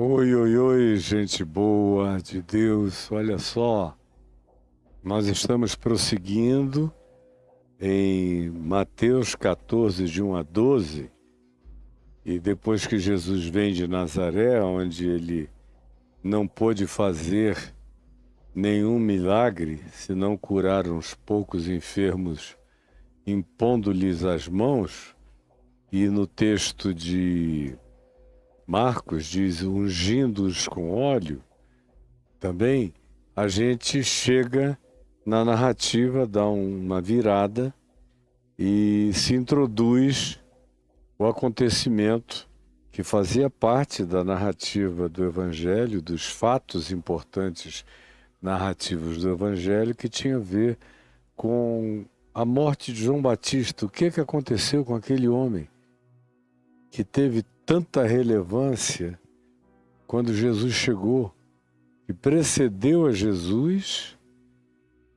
Oi, oi, oi, gente boa de Deus. Olha só, nós estamos prosseguindo em Mateus 14, de 1 a 12, e depois que Jesus vem de Nazaré, onde ele não pôde fazer nenhum milagre, senão curar uns poucos enfermos, impondo-lhes as mãos, e no texto de Marcos diz ungindo-os com óleo. Também a gente chega na narrativa, dá uma virada e se introduz o acontecimento que fazia parte da narrativa do Evangelho, dos fatos importantes narrativos do Evangelho, que tinha a ver com a morte de João Batista. O que aconteceu com aquele homem que teve tanta relevância quando Jesus chegou? E precedeu a Jesus,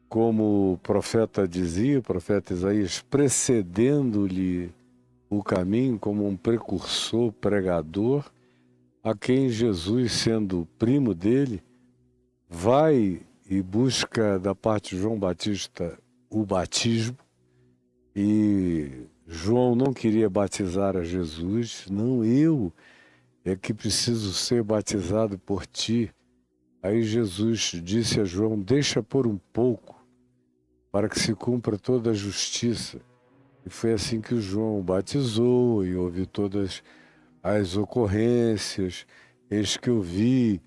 como o profeta dizia, o profeta Isaías, precedendo-lhe o caminho como um precursor, pregador, a quem Jesus, sendo primo dele, vai e busca da parte de João Batista o batismo, e João não queria batizar a Jesus. Não, eu é que preciso ser batizado por ti. Aí Jesus disse a João: deixa por um pouco, para que se cumpra toda a justiça. E foi assim que o João o batizou, e houve todas as ocorrências. Eis que eu vi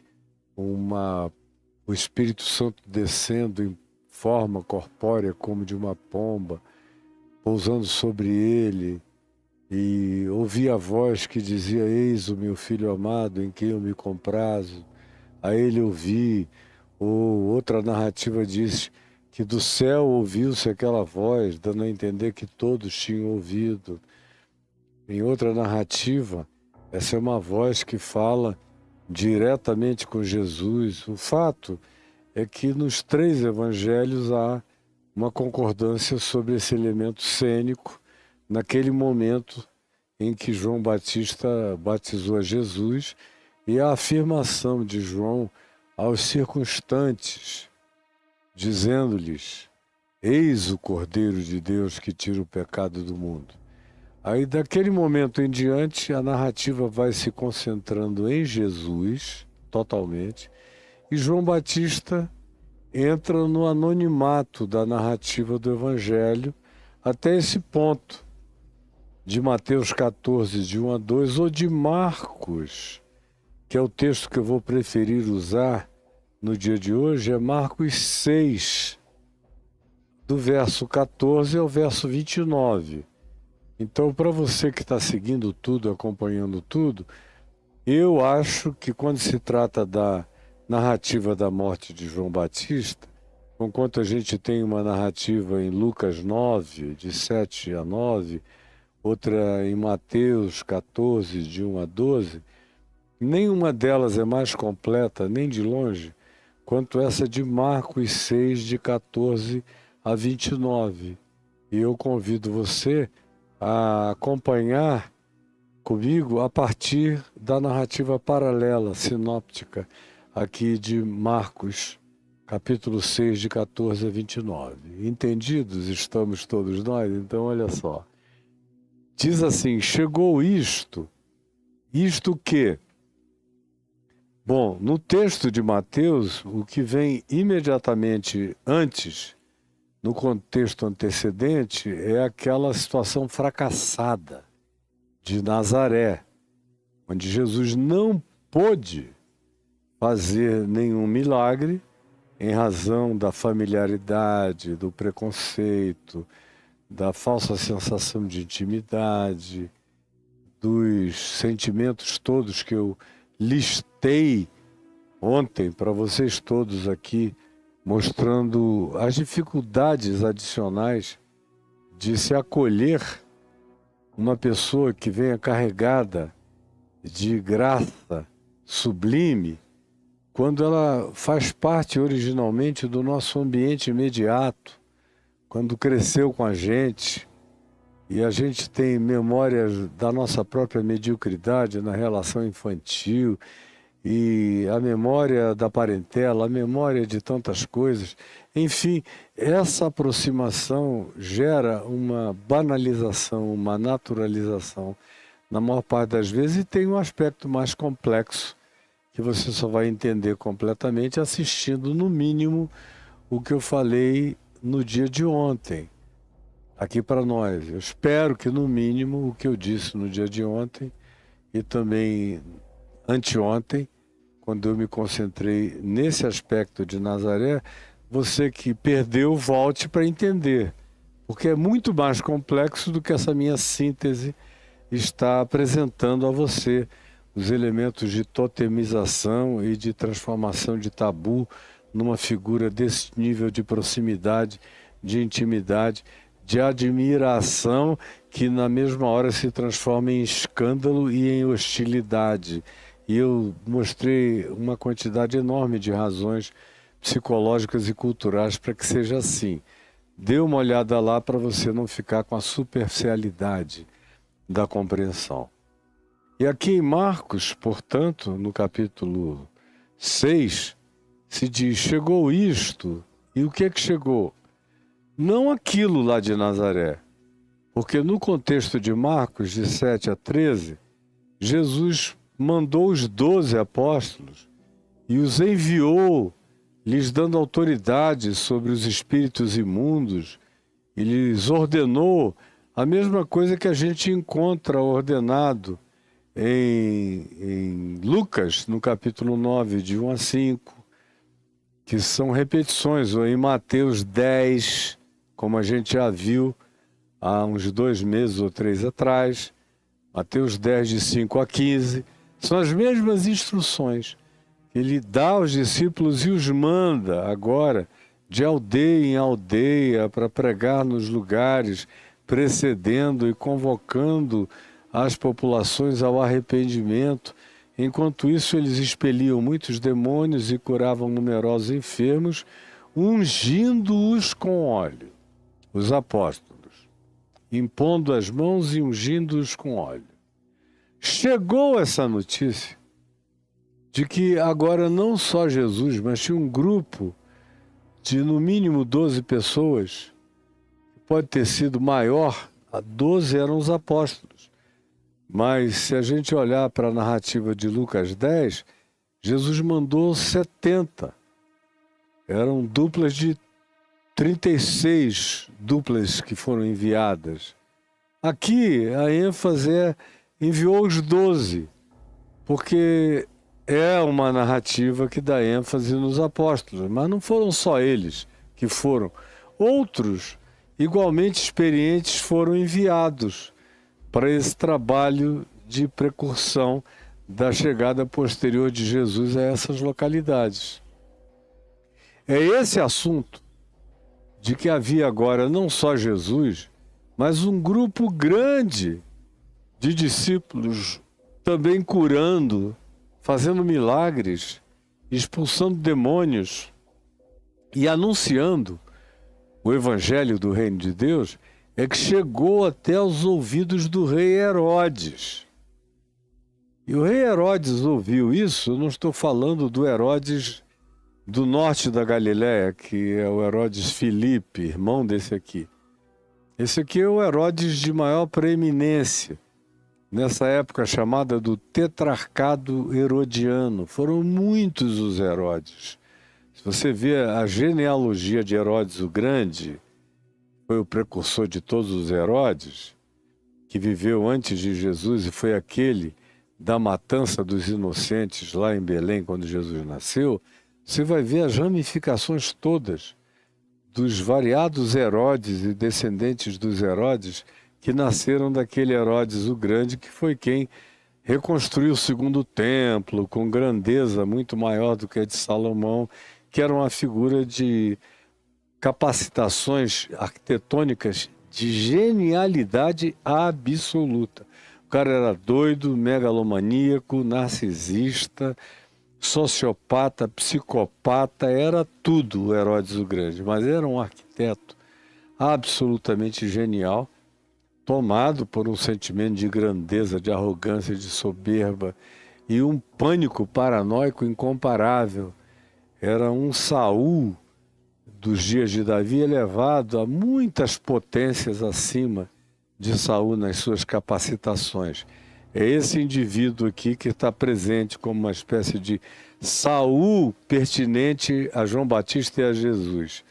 o Espírito Santo descendo em forma corpórea como de uma pomba, pousando sobre ele, e ouvi a voz que dizia: eis o meu filho amado, em quem eu me comprazo. A ele ouvi. Ou outra narrativa diz que do céu ouviu-se aquela voz, dando a entender que todos tinham ouvido. Em outra narrativa, essa é uma voz que fala diretamente com Jesus. O fato é que nos três evangelhos há uma concordância sobre esse elemento cênico naquele momento em que João Batista batizou a Jesus, e a afirmação de João aos circunstantes, dizendo-lhes: eis o Cordeiro de Deus que tira o pecado do mundo. Aí, daquele momento em diante, a narrativa vai se concentrando em Jesus, totalmente, e João Batista entra no anonimato da narrativa do Evangelho até esse ponto, de Mateus 14, de 1 a 2, ou de Marcos, que é o texto que eu vou preferir usar no dia de hoje, é Marcos 6, do verso 14 ao verso 29. Então, para você que está seguindo tudo, acompanhando tudo, eu acho que quando se trata da narrativa da morte de João Batista, enquanto a gente tem uma narrativa em Lucas 9, de 7 a 9, outra em Mateus 14, de 1 a 12, nenhuma delas é mais completa, nem de longe, quanto essa de Marcos 6, de 14 a 29. E eu convido você a acompanhar comigo a partir da narrativa paralela, sinóptica, aqui de Marcos, capítulo 6, de 14 a 29. Entendidos estamos todos nós? Então, olha só. Diz assim: chegou isto que... Bom, no texto de Mateus, o que vem imediatamente antes, no contexto antecedente, é aquela situação fracassada de Nazaré, onde Jesus não pôde fazer nenhum milagre em razão da familiaridade, do preconceito, da falsa sensação de intimidade, dos sentimentos todos que eu listei ontem para vocês todos aqui, mostrando as dificuldades adicionais de se acolher uma pessoa que venha carregada de graça sublime, quando ela faz parte originalmente do nosso ambiente imediato, quando cresceu com a gente, e a gente tem memórias da nossa própria mediocridade na relação infantil, e a memória da parentela, a memória de tantas coisas. Enfim, essa aproximação gera uma banalização, uma naturalização, na maior parte das vezes, e tem um aspecto mais complexo, que você só vai entender completamente assistindo, no mínimo, o que eu falei no dia de ontem, aqui para nós. Eu espero que, no mínimo, o que eu disse no dia de ontem e também anteontem, quando eu me concentrei nesse aspecto de Nazaré, você que perdeu, volte para entender, porque é muito mais complexo do que essa minha síntese está apresentando a você, os elementos de totemização e de transformação de tabu numa figura desse nível de proximidade, de intimidade, de admiração, que na mesma hora se transforma em escândalo e em hostilidade. E eu mostrei uma quantidade enorme de razões psicológicas e culturais para que seja assim. Dê uma olhada lá para você não ficar com a superficialidade da compreensão. E aqui em Marcos, portanto, no capítulo 6, se diz: chegou isto. E o que é que chegou? Não aquilo lá de Nazaré, porque no contexto de Marcos, de 7 a 13, Jesus mandou os 12 apóstolos e os enviou, lhes dando autoridade sobre os espíritos imundos, e lhes ordenou a mesma coisa que a gente encontra ordenado em Lucas, no capítulo 9, de 1 a 5, que são repetições, ou em Mateus 10, como a gente já viu há uns 2 meses ou 3 atrás, Mateus 10, de 5 a 15, são as mesmas instruções que ele dá aos discípulos e os manda agora de aldeia em aldeia para pregar nos lugares, precedendo e convocando as populações ao arrependimento. Enquanto isso, eles expeliam muitos demônios e curavam numerosos enfermos, ungindo-os com óleo, os apóstolos, impondo as mãos e ungindo-os com óleo. Chegou essa notícia de que agora não só Jesus, mas tinha um grupo de no mínimo 12 pessoas, pode ter sido maior, a 12 eram os apóstolos. Mas se a gente olhar para a narrativa de Lucas 10, Jesus mandou 70. Eram duplas de 36 duplas que foram enviadas. Aqui a ênfase é enviou os 12, porque é uma narrativa que dá ênfase nos apóstolos, mas não foram só eles que foram. Outros, igualmente experientes, foram enviados para esse trabalho de precursão da chegada posterior de Jesus a essas localidades. É esse assunto de que havia agora não só Jesus, mas um grupo grande de discípulos também curando, fazendo milagres, expulsando demônios e anunciando o evangelho do reino de Deus, é que chegou até os ouvidos do rei Herodes. E o rei Herodes ouviu isso. Eu não estou falando do Herodes do norte da Galiléia, que é o Herodes Filipe, irmão desse aqui. Esse aqui é o Herodes de maior preeminência, nessa época chamada do Tetrarcado Herodiano. Foram muitos os Herodes. Se você vê a genealogia de Herodes o Grande, foi o precursor de todos os Herodes, que viveu antes de Jesus e foi aquele da matança dos inocentes lá em Belém, quando Jesus nasceu. Você vai ver as ramificações todas dos variados Herodes e descendentes dos Herodes que nasceram daquele Herodes o Grande, que foi quem reconstruiu o segundo templo com grandeza muito maior do que a de Salomão, que era uma figura de capacitações arquitetônicas de genialidade absoluta. O cara era doido, megalomaníaco, narcisista, sociopata, psicopata, era tudo o Herodes o Grande, mas era um arquiteto absolutamente genial, tomado por um sentimento de grandeza, de arrogância, de soberba, e um pânico paranoico incomparável. Era um Saul dos dias de Davi elevado a muitas potências acima de Saul nas suas capacitações. É esse indivíduo aqui que está presente como uma espécie de Saul pertinente a João Batista e a Jesus.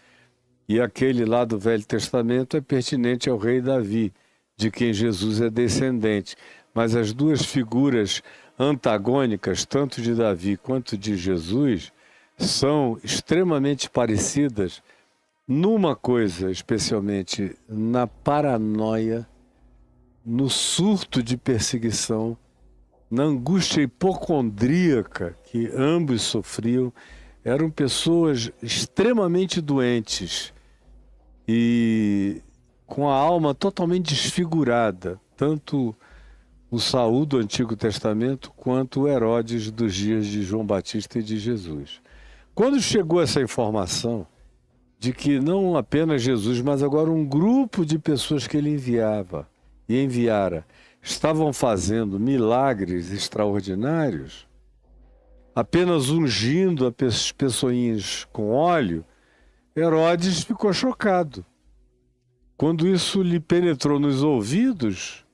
E aquele lá do Velho Testamento é pertinente ao rei Davi, de quem Jesus é descendente. Mas as duas figuras antagônicas, tanto de Davi quanto de Jesus, são extremamente parecidas numa coisa, especialmente na paranoia, no surto de perseguição, na angústia hipocondríaca que ambos sofriam. Eram pessoas extremamente doentes e com a alma totalmente desfigurada, tanto o Saul do Antigo Testamento quanto o Herodes dos dias de João Batista e de Jesus. Quando chegou essa informação de que não apenas Jesus, mas agora um grupo de pessoas que ele enviara, estavam fazendo milagres extraordinários, apenas ungindo as pessoinhas com óleo, Herodes ficou chocado. Quando isso lhe penetrou nos ouvidos,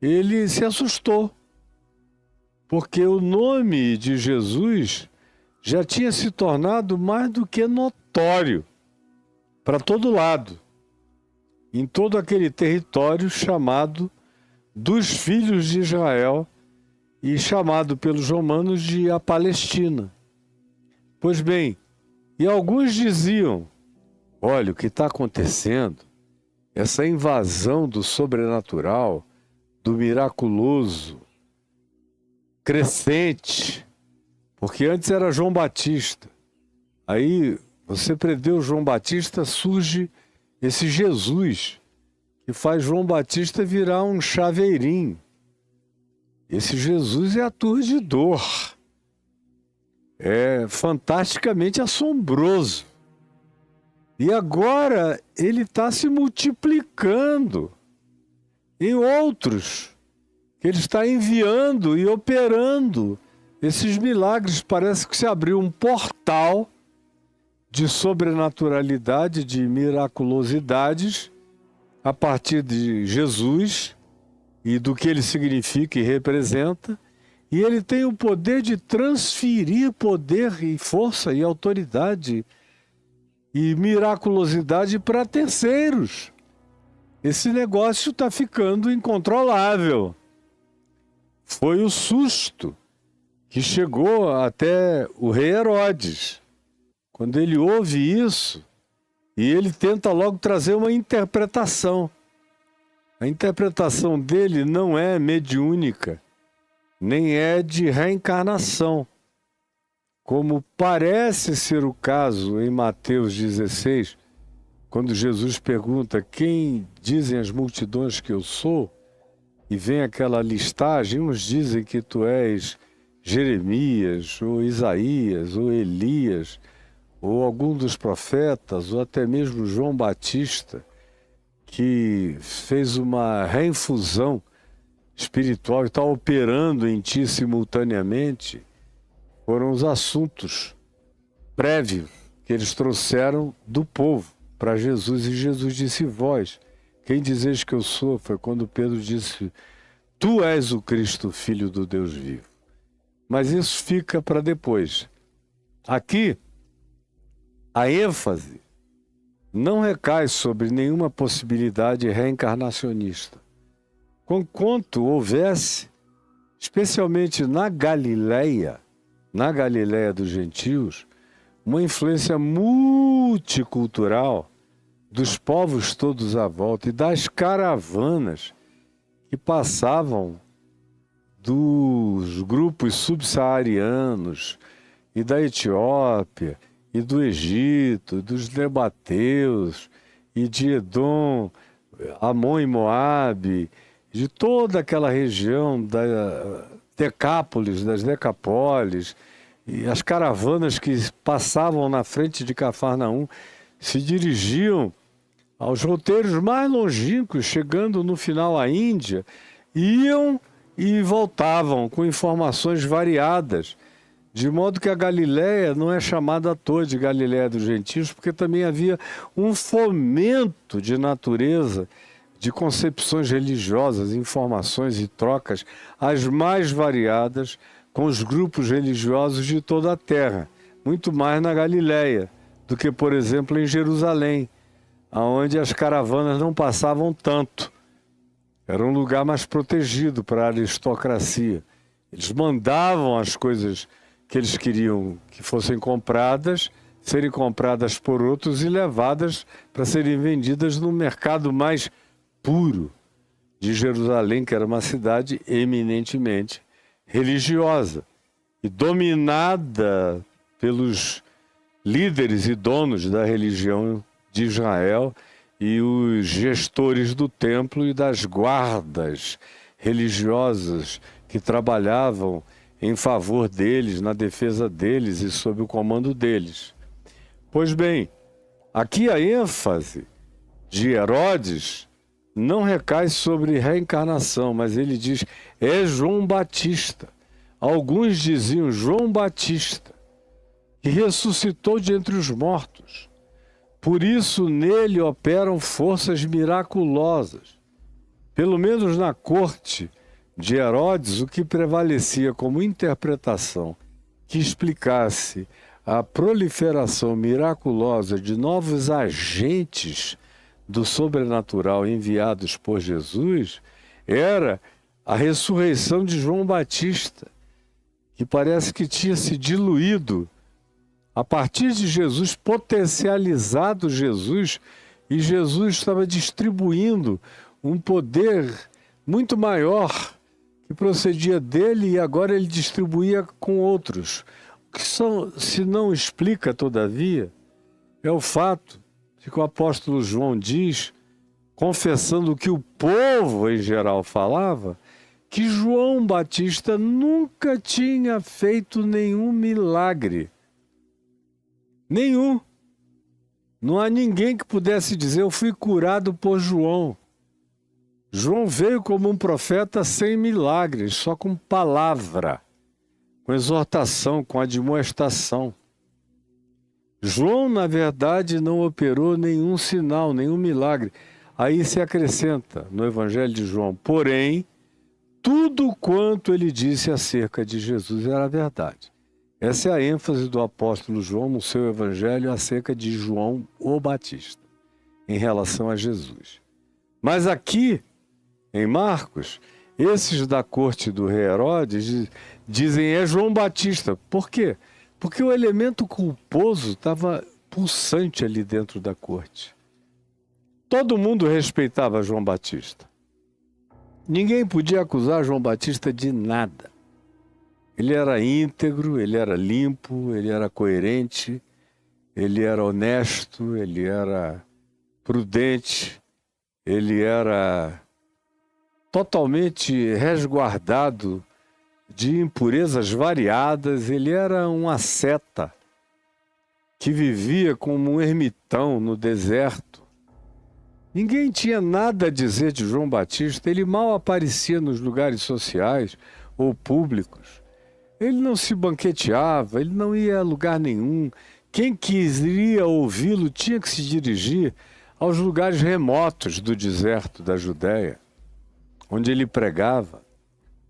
ele se assustou, porque o nome de Jesus já tinha se tornado mais do que notório para todo lado, em todo aquele território chamado dos filhos de Israel e chamado pelos romanos de a Palestina. Pois bem, e alguns diziam, olha, o que está acontecendo, essa invasão do sobrenatural, do miraculoso, crescente, porque antes era João Batista. Aí você prendeu João Batista, surge esse Jesus, que faz João Batista virar um chaveirinho. Esse Jesus é aturdidor, é fantasticamente assombroso. E agora ele está se multiplicando em outros, que ele está enviando e operando esses milagres. Parece que se abriu um portal de sobrenaturalidade, de miraculosidades, a partir de Jesus e do que ele significa e representa. E ele tem o poder de transferir poder e força e autoridade e miraculosidade para terceiros. Esse negócio está ficando incontrolável. Foi o susto que chegou até o rei Herodes. Quando ele ouve isso, e ele tenta logo trazer uma interpretação. A interpretação dele não é mediúnica, nem é de reencarnação, como parece ser o caso em Mateus 16, quando Jesus pergunta: quem dizem as multidões que eu sou? E vem aquela listagem, uns dizem que tu és Jeremias, ou Isaías, ou Elias, ou algum dos profetas, ou até mesmo João Batista, que fez uma reinfusão espiritual e está operando em ti simultaneamente. Foram os assuntos prévios que eles trouxeram do povo para Jesus, e Jesus disse: vós, quem dizeis que eu sou? Foi quando Pedro disse: tu és o Cristo, Filho do Deus vivo. Mas isso fica para depois. Aqui, a ênfase não recai sobre nenhuma possibilidade reencarnacionista. Conquanto houvesse, especialmente na Galileia dos gentios, uma influência multicultural dos povos todos à volta e das caravanas que passavam dos grupos subsaarianos e da Etiópia e do Egito, dos Nebateus e de Edom, Amon e Moabe, de toda aquela região da Decápolis, das Decapólis, e as caravanas que passavam na frente de Cafarnaum se dirigiam aos roteiros mais longínquos, chegando no final à Índia, iam e voltavam com informações variadas, de modo que a Galiléia não é chamada à toa de Galiléia dos Gentios, porque também havia um fomento de natureza, de concepções religiosas, informações e trocas as mais variadas com os grupos religiosos de toda a terra, muito mais na Galiléia do que, por exemplo, em Jerusalém, onde as caravanas não passavam tanto. Era um lugar mais protegido para a aristocracia. Eles mandavam as coisas que eles queriam que fossem compradas, serem compradas por outros e levadas para serem vendidas no mercado mais puro de Jerusalém, que era uma cidade eminentemente religiosa e dominada pelos líderes e donos da religião de Israel e os gestores do templo e das guardas religiosas que trabalhavam em favor deles, na defesa deles e sob o comando deles. Pois bem, aqui a ênfase de Herodes não recai sobre reencarnação, mas ele diz, é João Batista. Alguns diziam João Batista, que ressuscitou de entre os mortos. Por isso nele operam forças miraculosas. Pelo menos na corte de Herodes, o que prevalecia como interpretação que explicasse a proliferação miraculosa de novos agentes do sobrenatural enviados por Jesus era a ressurreição de João Batista, que parece que tinha se diluído a partir de Jesus, potencializado Jesus, e Jesus estava distribuindo um poder muito maior que procedia dele e agora ele distribuía com outros. O que se não explica, todavia, é o fato de que o apóstolo João diz, confessando o que o povo em geral falava, que João Batista nunca tinha feito nenhum milagre. Nenhum. Não há ninguém que pudesse dizer, eu fui curado por João. João veio como um profeta sem milagres, só com palavra, com exortação, com admoestação. João, na verdade, não operou nenhum sinal, nenhum milagre. Aí se acrescenta no Evangelho de João, porém, tudo quanto ele disse acerca de Jesus era verdade. Essa é a ênfase do apóstolo João no seu Evangelho acerca de João o Batista, em relação a Jesus. Mas aqui, em Marcos, esses da corte do rei Herodes dizem é João Batista. Por quê? Porque o elemento culposo estava pulsante ali dentro da corte. Todo mundo respeitava João Batista. Ninguém podia acusar João Batista de nada. Ele era íntegro, ele era limpo, ele era coerente, ele era honesto, ele era prudente, ele era totalmente resguardado de impurezas variadas, ele era um asceta que vivia como um ermitão no deserto. Ninguém tinha nada a dizer de João Batista, ele mal aparecia nos lugares sociais ou públicos. Ele não se banqueteava, ele não ia a lugar nenhum. Quem queria ouvi-lo tinha que se dirigir aos lugares remotos do deserto da Judéia, onde ele pregava,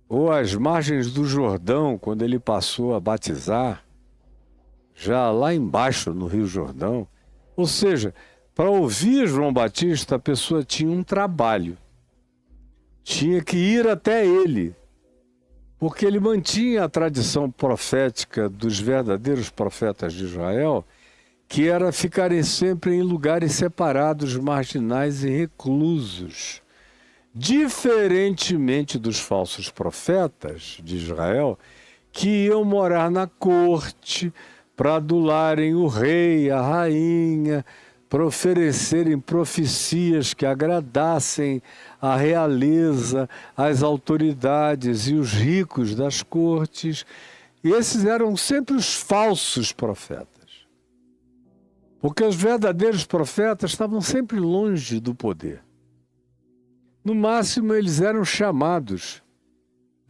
ou às margens do Jordão, quando ele passou a batizar, já lá embaixo no Rio Jordão. Ou seja, para ouvir João Batista, a pessoa tinha um trabalho. Tinha que ir até ele, porque ele mantinha a tradição profética dos verdadeiros profetas de Israel, que era ficarem sempre em lugares separados, marginais e reclusos. Diferentemente dos falsos profetas de Israel, que iam morar na corte para adularem o rei, a rainha, para oferecerem profecias que agradassem a realeza, as autoridades e os ricos das cortes. E esses eram sempre os falsos profetas. Porque os verdadeiros profetas estavam sempre longe do poder. No máximo, eles eram chamados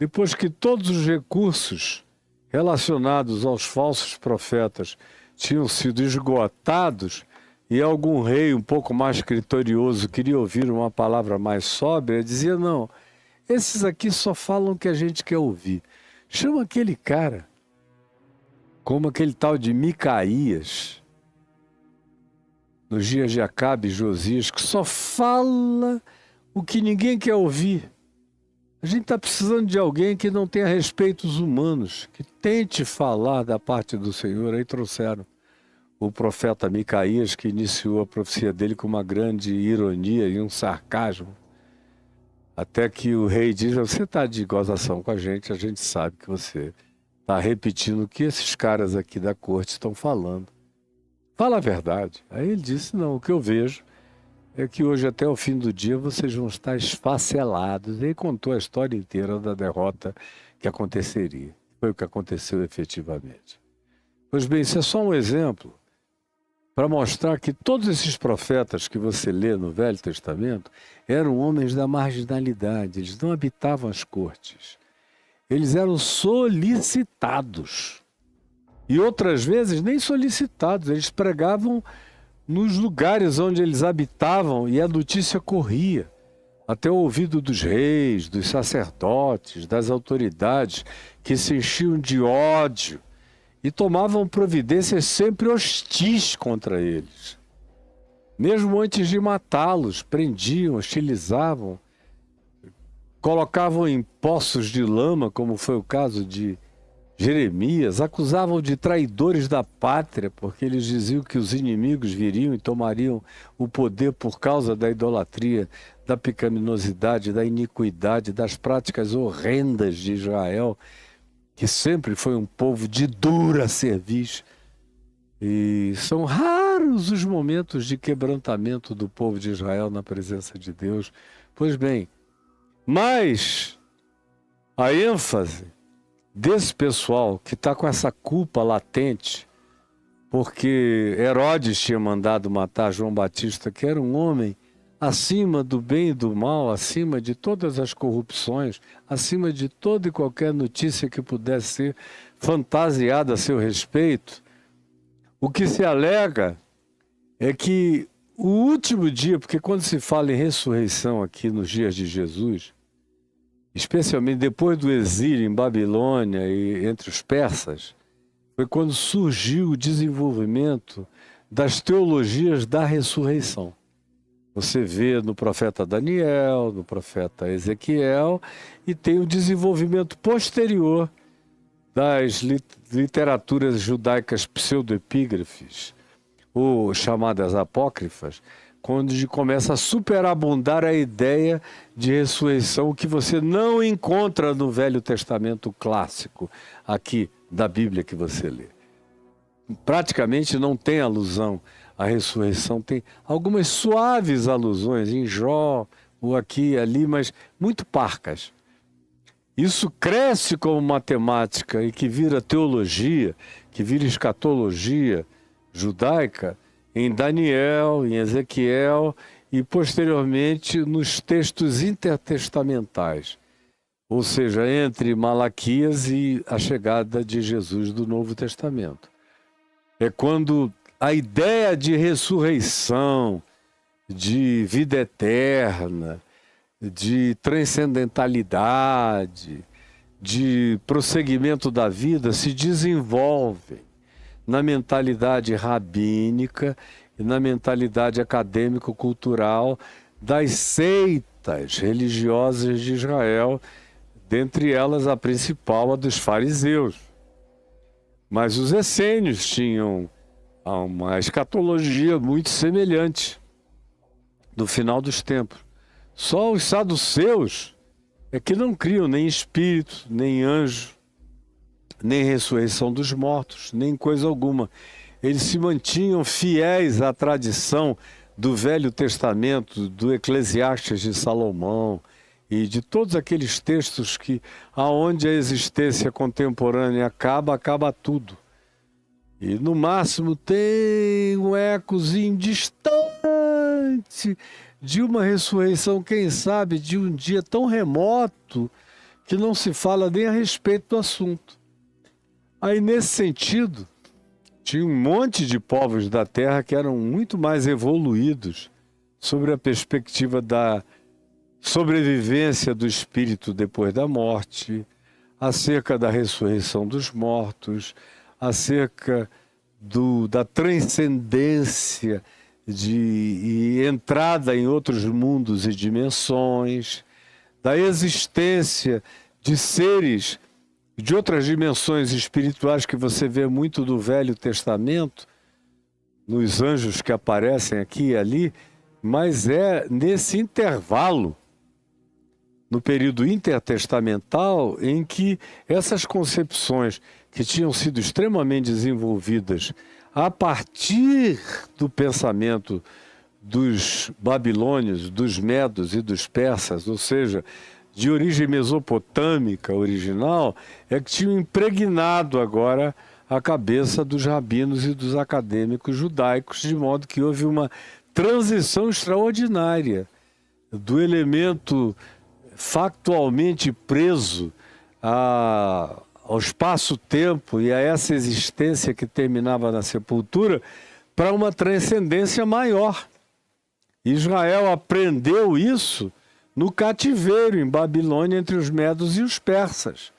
depois que todos os recursos relacionados aos falsos profetas tinham sido esgotados e algum rei um pouco mais criterioso queria ouvir uma palavra mais sóbria, dizia, não, esses aqui só falam o que a gente quer ouvir. Chama aquele cara, como aquele tal de Micaías, nos dias de Acabe e Josias, que só fala o que ninguém quer ouvir. A gente está precisando de alguém que não tenha respeitos humanos, que tente falar da parte do Senhor. Aí trouxeram o profeta Micaías, que iniciou a profecia dele com uma grande ironia e um sarcasmo. Até que o rei diz, você está de gozação com a gente sabe que você está repetindo o que esses caras aqui da corte estão falando. Fala a verdade. Aí ele disse, não, o que eu vejo é que hoje até o fim do dia vocês vão estar esfacelados. E aí contou a história inteira da derrota que aconteceria. Foi o que aconteceu efetivamente. Pois bem, isso é só um exemplo para mostrar que todos esses profetas que você lê no Velho Testamento eram homens da marginalidade, eles não habitavam as cortes. Eles eram solicitados. E outras vezes nem solicitados, eles pregavam nos lugares onde eles habitavam e a notícia corria até o ouvido dos reis, dos sacerdotes, das autoridades que se enchiam de ódio e tomavam providências sempre hostis contra eles. Mesmo antes de matá-los, prendiam, hostilizavam, colocavam em poços de lama, como foi o caso de Jeremias, acusavam de traidores da pátria, porque eles diziam que os inimigos viriam e tomariam o poder por causa da idolatria, da pecaminosidade, da iniquidade, das práticas horrendas de Israel, que sempre foi um povo de dura cerviz. E são raros os momentos de quebrantamento do povo de Israel na presença de Deus. Pois bem, mas a ênfase desse pessoal que está com essa culpa latente, porque Herodes tinha mandado matar João Batista, que era um homem acima do bem e do mal, acima de todas as corrupções, acima de toda e qualquer notícia que pudesse ser fantasiada a seu respeito. O que se alega é que o último dia, porque quando se fala em ressurreição aqui nos dias de Jesus, especialmente depois do exílio em Babilônia e entre os persas, foi quando surgiu o desenvolvimento das teologias da ressurreição. Você vê no profeta Daniel, no profeta Ezequiel, e tem o desenvolvimento posterior das literaturas judaicas pseudoepígrafes, ou chamadas apócrifas, quando começa a superabundar a ideia de ressurreição que você não encontra no Velho Testamento clássico, aqui da Bíblia que você lê. Praticamente não tem alusão à ressurreição, tem algumas suaves alusões em Jó, ou aqui e ali, mas muito parcas. Isso cresce como matemática e que vira teologia, que vira escatologia judaica, em Daniel, em Ezequiel e posteriormente nos textos intertestamentais, ou seja, entre Malaquias e a chegada de Jesus do Novo Testamento. É quando a ideia de ressurreição, de vida eterna, de transcendentalidade, de prosseguimento da vida se desenvolvem na mentalidade rabínica e na mentalidade acadêmico-cultural das seitas religiosas de Israel, dentre elas a principal, a dos fariseus. Mas os essênios tinham uma escatologia muito semelhante do final dos tempos. Só os saduceus é que não criam nem espírito, nem anjo, nem ressurreição dos mortos, nem coisa alguma. Eles se mantinham fiéis à tradição do Velho Testamento, do Eclesiastes de Salomão e de todos aqueles textos que, aonde a existência contemporânea acaba, acaba tudo. E no máximo tem um ecozinho distante de uma ressurreição, quem sabe, de um dia tão remoto que não se fala nem a respeito do assunto. Aí, nesse sentido, tinha um monte de povos da Terra que eram muito mais evoluídos sobre a perspectiva da sobrevivência do espírito depois da morte, acerca da ressurreição dos mortos, acerca da transcendência e entrada em outros mundos e dimensões, da existência de seres de outras dimensões espirituais que você vê muito do Velho Testamento, nos anjos que aparecem aqui e ali, mas é nesse intervalo, no período intertestamental, em que essas concepções que tinham sido extremamente desenvolvidas a partir do pensamento dos babilônios, dos medos e dos persas, ou seja, de origem mesopotâmica original, é que tinham impregnado agora a cabeça dos rabinos e dos acadêmicos judaicos, de modo que houve uma transição extraordinária do elemento factualmente preso ao espaço-tempo e a essa existência que terminava na sepultura para uma transcendência maior. Israel aprendeu isso no cativeiro em Babilônia entre os medos e os persas.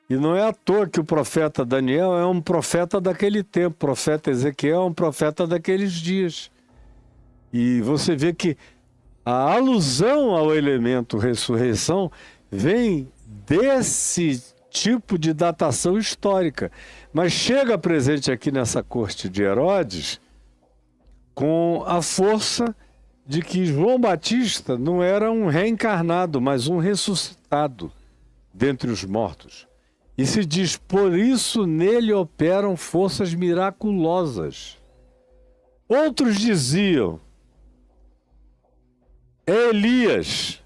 E não é à toa que o profeta Daniel é um profeta daquele tempo, o profeta Ezequiel é um profeta daqueles dias. E você vê que a alusão ao elemento ressurreição vem desse tipo de datação histórica. Mas chega presente aqui nessa corte de Herodes com a força de que João Batista não era um reencarnado, mas um ressuscitado dentre os mortos. E se diz, por isso nele operam forças miraculosas. Outros diziam, é Elias.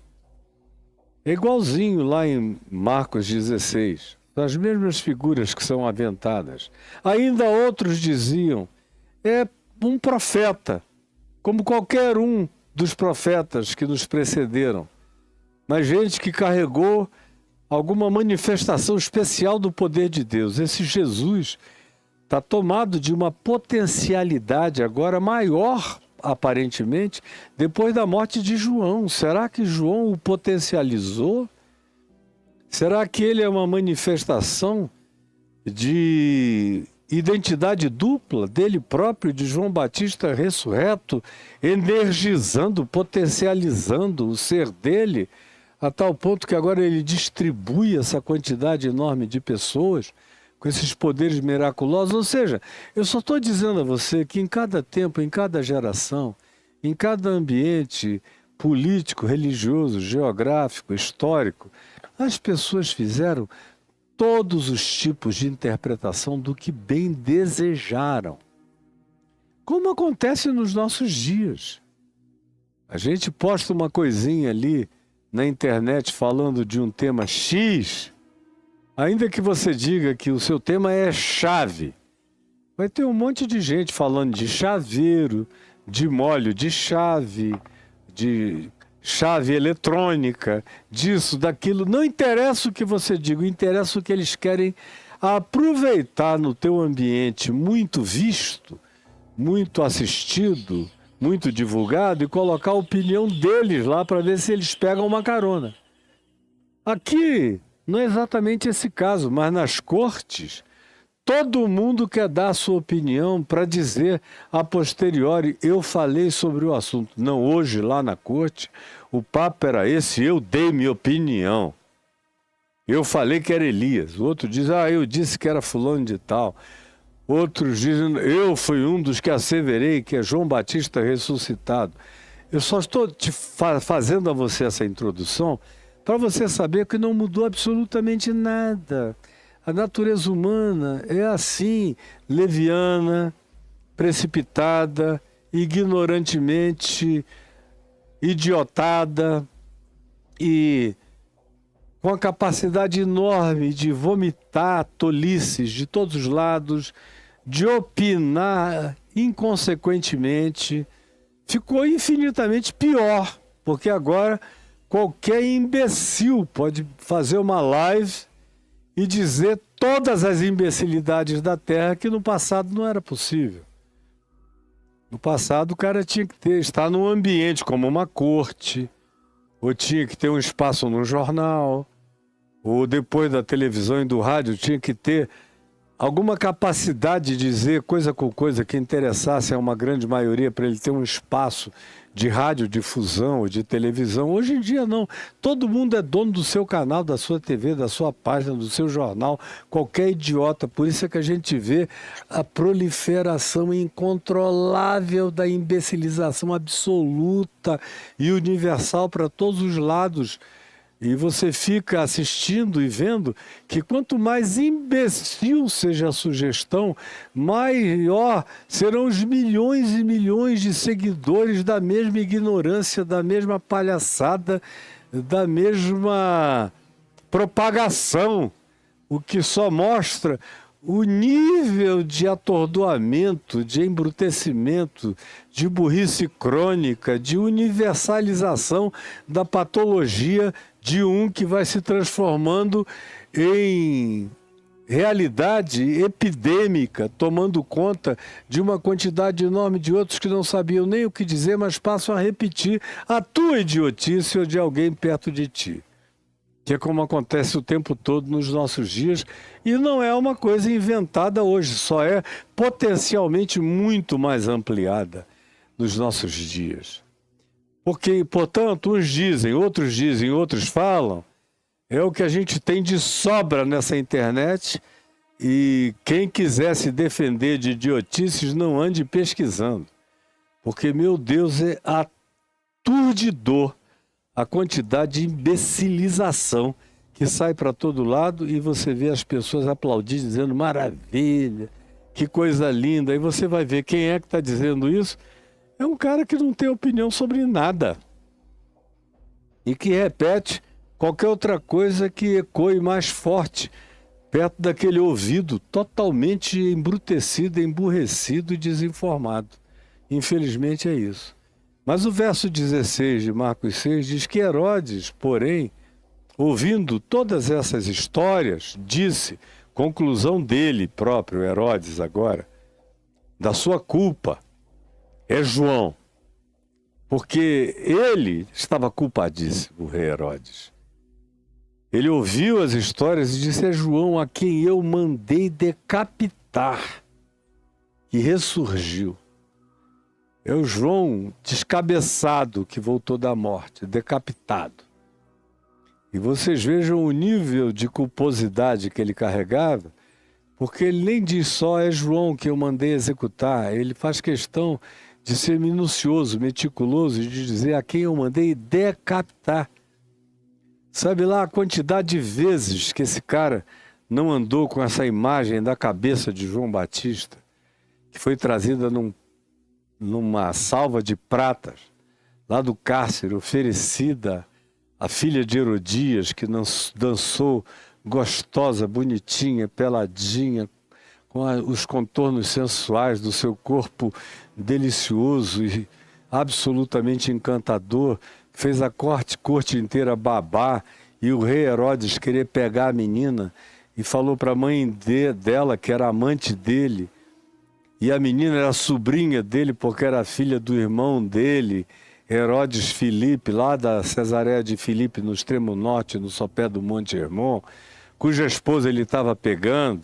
É igualzinho lá em Marcos 16. As mesmas figuras que são aventadas. Ainda outros diziam, é um profeta, como qualquer um dos profetas que nos precederam. Mas gente que carregou alguma manifestação especial do poder de Deus. Esse Jesus está tomado de uma potencialidade agora maior, aparentemente, depois da morte de João. Será que João o potencializou? Será que ele é uma manifestação de identidade dupla dele próprio, de João Batista ressurreto, energizando, potencializando o ser dele, a tal ponto que agora ele distribui essa quantidade enorme de pessoas com esses poderes miraculosos? Ou seja, eu só estou dizendo a você que em cada tempo, em cada geração, em cada ambiente político, religioso, geográfico, histórico, as pessoas fizeram todos os tipos de interpretação do que bem desejaram. Como acontece nos nossos dias. A gente posta uma coisinha ali na internet falando de um tema X, ainda que você diga que o seu tema é chave, vai ter um monte de gente falando de chaveiro, de molho de chave eletrônica, disso, daquilo. Não interessa o que você diga, interessa o que eles querem aproveitar no teu ambiente muito visto, muito assistido, muito divulgado e colocar a opinião deles lá para ver se eles pegam uma carona. Aqui não é exatamente esse caso, mas nas cortes, todo mundo quer dar a sua opinião para dizer a posteriori, eu falei sobre o assunto. Não, hoje lá na corte, o papo era esse, eu dei minha opinião. Eu falei que era Elias. O outro diz, eu disse que era fulano de tal. Outros dizem, eu fui um dos que asseverei que é João Batista ressuscitado. Eu só estou fazendo a você essa introdução para você saber que não mudou absolutamente nada. A natureza humana é assim, leviana, precipitada, ignorantemente idiotada e com a capacidade enorme de vomitar tolices de todos os lados, de opinar inconsequentemente. Ficou infinitamente pior, porque agora qualquer imbecil pode fazer uma live e dizer todas as imbecilidades da Terra que no passado não era possível. No passado o cara tinha que estar num ambiente como uma corte, ou tinha que ter um espaço num jornal, ou depois da televisão e do rádio tinha que ter alguma capacidade de dizer coisa com coisa que interessasse a uma grande maioria para ele ter um espaço de radiodifusão ou de televisão. Hoje em dia não. Todo mundo é dono do seu canal, da sua TV, da sua página, do seu jornal, qualquer idiota. Por isso é que a gente vê a proliferação incontrolável da imbecilização absoluta e universal para todos os lados. E você fica assistindo e vendo que quanto mais imbecil seja a sugestão, maior serão os milhões e milhões de seguidores da mesma ignorância, da mesma palhaçada, da mesma propagação, o que só mostra o nível de atordoamento, de embrutecimento, de burrice crônica, de universalização da patologia de um que vai se transformando em realidade epidêmica, tomando conta de uma quantidade enorme de outros que não sabiam nem o que dizer, mas passam a repetir a tua idiotice ou de alguém perto de ti. Que é como acontece o tempo todo nos nossos dias, e não é uma coisa inventada hoje, só é potencialmente muito mais ampliada nos nossos dias. Porque, portanto, uns dizem, outros falam, é o que a gente tem de sobra nessa internet, e quem quiser se defender de idiotices não ande pesquisando. Porque, meu Deus, é aturdidor a quantidade de imbecilização que sai para todo lado e você vê as pessoas aplaudindo, dizendo maravilha, que coisa linda. Aí você vai ver quem é que está dizendo isso. É um cara que não tem opinião sobre nada e que repete qualquer outra coisa que ecoe mais forte perto daquele ouvido totalmente embrutecido, emburrecido e desinformado. Infelizmente é isso. Mas o verso 16 de Marcos 6 diz que Herodes, porém, ouvindo todas essas histórias, disse, conclusão dele próprio, Herodes agora, da sua culpa, é João. Porque ele estava culpadíssimo, o rei Herodes. Ele ouviu as histórias e disse, é João a quem eu mandei decapitar, que ressurgiu. É o João descabeçado que voltou da morte, decapitado. E vocês vejam o nível de culposidade que ele carregava, porque ele nem diz só é João que eu mandei executar, ele faz questão de ser minucioso, meticuloso, de dizer a quem eu mandei decapitar. Sabe lá a quantidade de vezes que esse cara não andou com essa imagem da cabeça de João Batista, que foi trazida numa salva de pratas, lá do cárcere, oferecida à filha de Herodias, que dançou gostosa, bonitinha, peladinha, com os contornos sensuais do seu corpo delicioso e absolutamente encantador, fez a corte inteira babar, e o rei Herodes querer pegar a menina, e falou para a mãe dela, que era amante dele, e a menina era sobrinha dele, porque era filha do irmão dele, Herodes Filipe, lá da Cesareia de Filipe, no extremo norte, no sopé do Monte Hermon, cuja esposa ele estava pegando,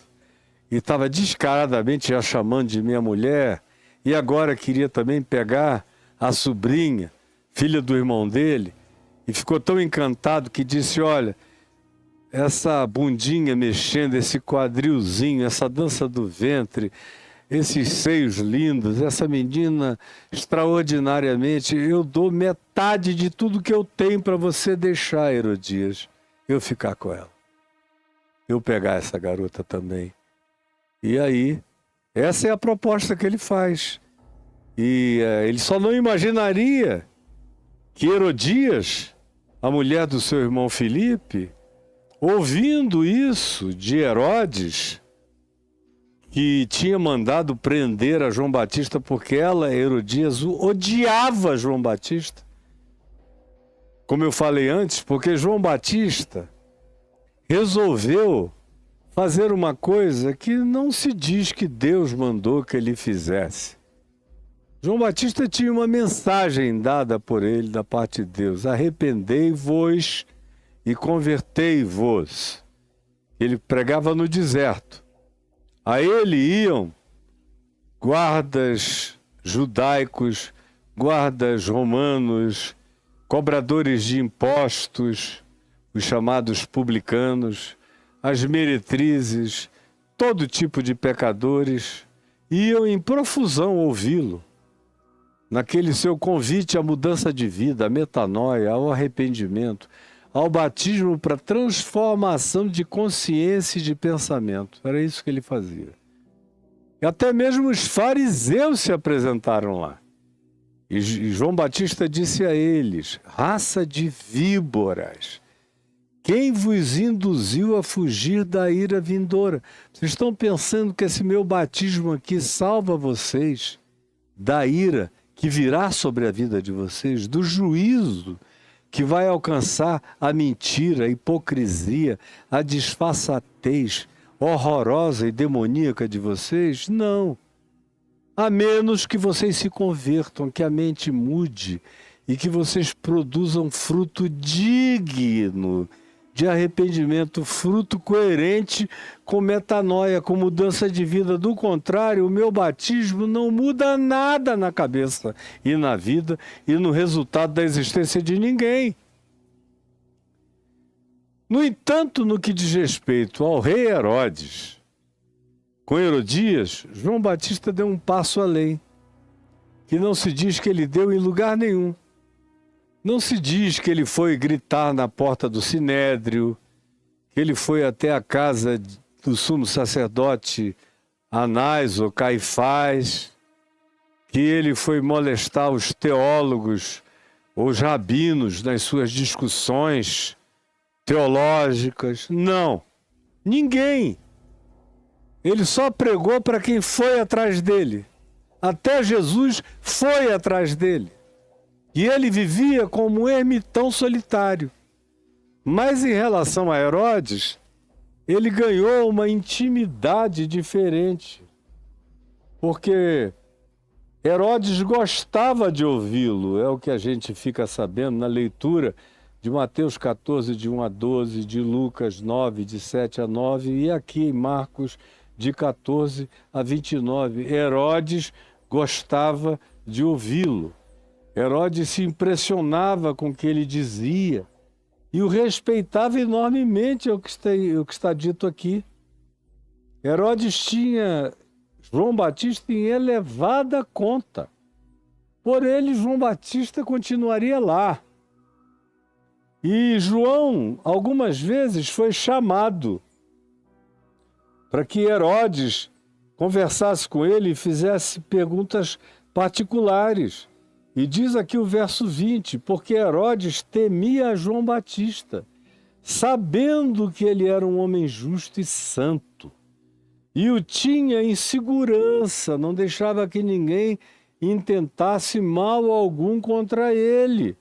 e estava descaradamente a chamando de minha mulher, e agora queria também pegar a sobrinha, filha do irmão dele, e ficou tão encantado que disse, olha, essa bundinha mexendo, esse quadrilzinho, essa dança do ventre, esses seios lindos, essa menina extraordinariamente, eu dou metade de tudo que eu tenho para você deixar, Herodias, eu ficar com ela. Eu pegar essa garota também. E aí, essa é a proposta que ele faz. E ele só não imaginaria que Herodias, a mulher do seu irmão Filipe, ouvindo isso de Herodes, que tinha mandado prender a João Batista porque ela, Herodias, odiava João Batista. como eu falei antes, porque João Batista resolveu fazer uma coisa que não se diz que Deus mandou que ele fizesse. João Batista tinha uma mensagem dada por ele da parte de Deus: arrependei-vos e convertei-vos. Ele pregava no deserto. A ele iam guardas judaicos, guardas romanos, cobradores de impostos, os chamados publicanos, as meretrizes, todo tipo de pecadores, iam em profusão ouvi-lo, naquele seu convite à mudança de vida, à metanoia, ao arrependimento, ao batismo para transformação de consciência e de pensamento. Era isso que ele fazia. E até mesmo os fariseus se apresentaram lá. E João Batista disse a eles: raça de víboras, quem vos induziu a fugir da ira vindoura? Vocês estão pensando que esse meu batismo aqui salva vocês da ira que virá sobre a vida de vocês, do juízo que vai alcançar a mentira, a hipocrisia, a disfarçatez horrorosa e demoníaca de vocês? Não. A menos que vocês se convertam, que a mente mude e que vocês produzam fruto digno de arrependimento, fruto coerente com metanoia, com mudança de vida. Do contrário, o meu batismo não muda nada na cabeça e na vida e no resultado da existência de ninguém. No entanto, no que diz respeito ao rei Herodes, com Herodias, João Batista deu um passo além, que não se diz que ele deu em lugar nenhum. Não se diz que ele foi gritar na porta do Sinédrio, que ele foi até a casa do sumo sacerdote Anás ou Caifás, que ele foi molestar os teólogos ou os rabinos nas suas discussões teológicas. Não, ninguém. Ele só pregou para quem foi atrás dele. Até Jesus foi atrás dele. E ele vivia como um ermitão solitário. Mas em relação a Herodes, ele ganhou uma intimidade diferente. Porque Herodes gostava de ouvi-lo, é o que a gente fica sabendo na leitura de Mateus 14, de 1 a 12, de Lucas 9, de 7 a 9, e aqui em Marcos, de 14 a 29. Herodes gostava de ouvi-lo. Herodes se impressionava com o que ele dizia e o respeitava enormemente, é o que está dito aqui. Herodes tinha João Batista em elevada conta. Por ele, João Batista continuaria lá. E João, algumas vezes, foi chamado para que Herodes conversasse com ele e fizesse perguntas particulares. E diz aqui o verso 20, porque Herodes temia João Batista, sabendo que ele era um homem justo e santo, e o tinha em segurança, não deixava que ninguém intentasse mal algum contra ele.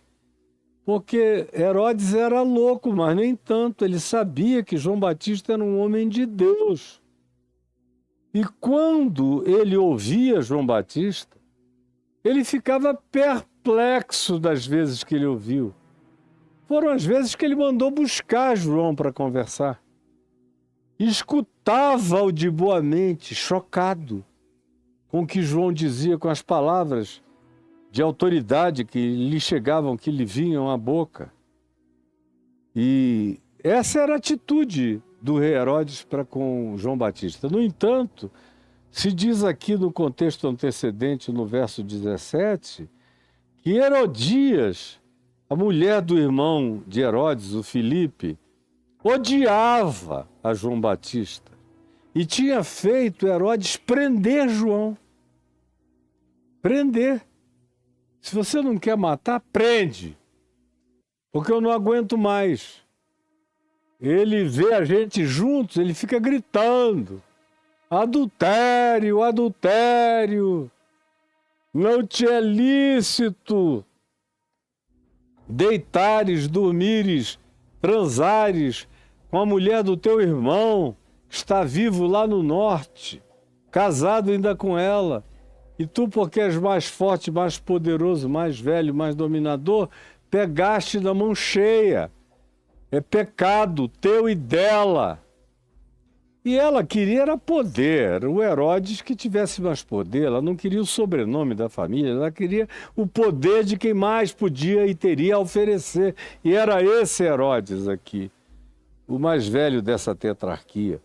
Porque Herodes era louco, mas nem tanto, ele sabia que João Batista era um homem de Deus. E quando ele ouvia João Batista, ele ficava perplexo das vezes que ele ouviu. Foram as vezes que ele mandou buscar João para conversar. Escutava-o de boa mente, chocado com o que João dizia, com as palavras de autoridade que lhe chegavam, que lhe vinham à boca. E essa era a atitude do rei Herodes para com João Batista. No entanto, se diz aqui no contexto antecedente, no verso 17, que Herodias, a mulher do irmão de Herodes, o Filipe, odiava a João Batista e tinha feito Herodes prender João. Prender. Se você não quer matar, prende, porque eu não aguento mais. Ele vê a gente juntos, ele fica gritando: adultério, adultério, não te é lícito. deitares, dormires, transares com a mulher do teu irmão, que está vivo lá no norte, casado ainda com ela, e tu, porque és mais forte, mais poderoso, mais velho, mais dominador, pegaste na mão cheia. É pecado teu e dela. E ela queria era poder, o Herodes que tivesse mais poder. Ela não queria o sobrenome da família, ela queria o poder de quem mais podia e teria a oferecer. E era esse Herodes aqui, o mais velho dessa tetrarquia.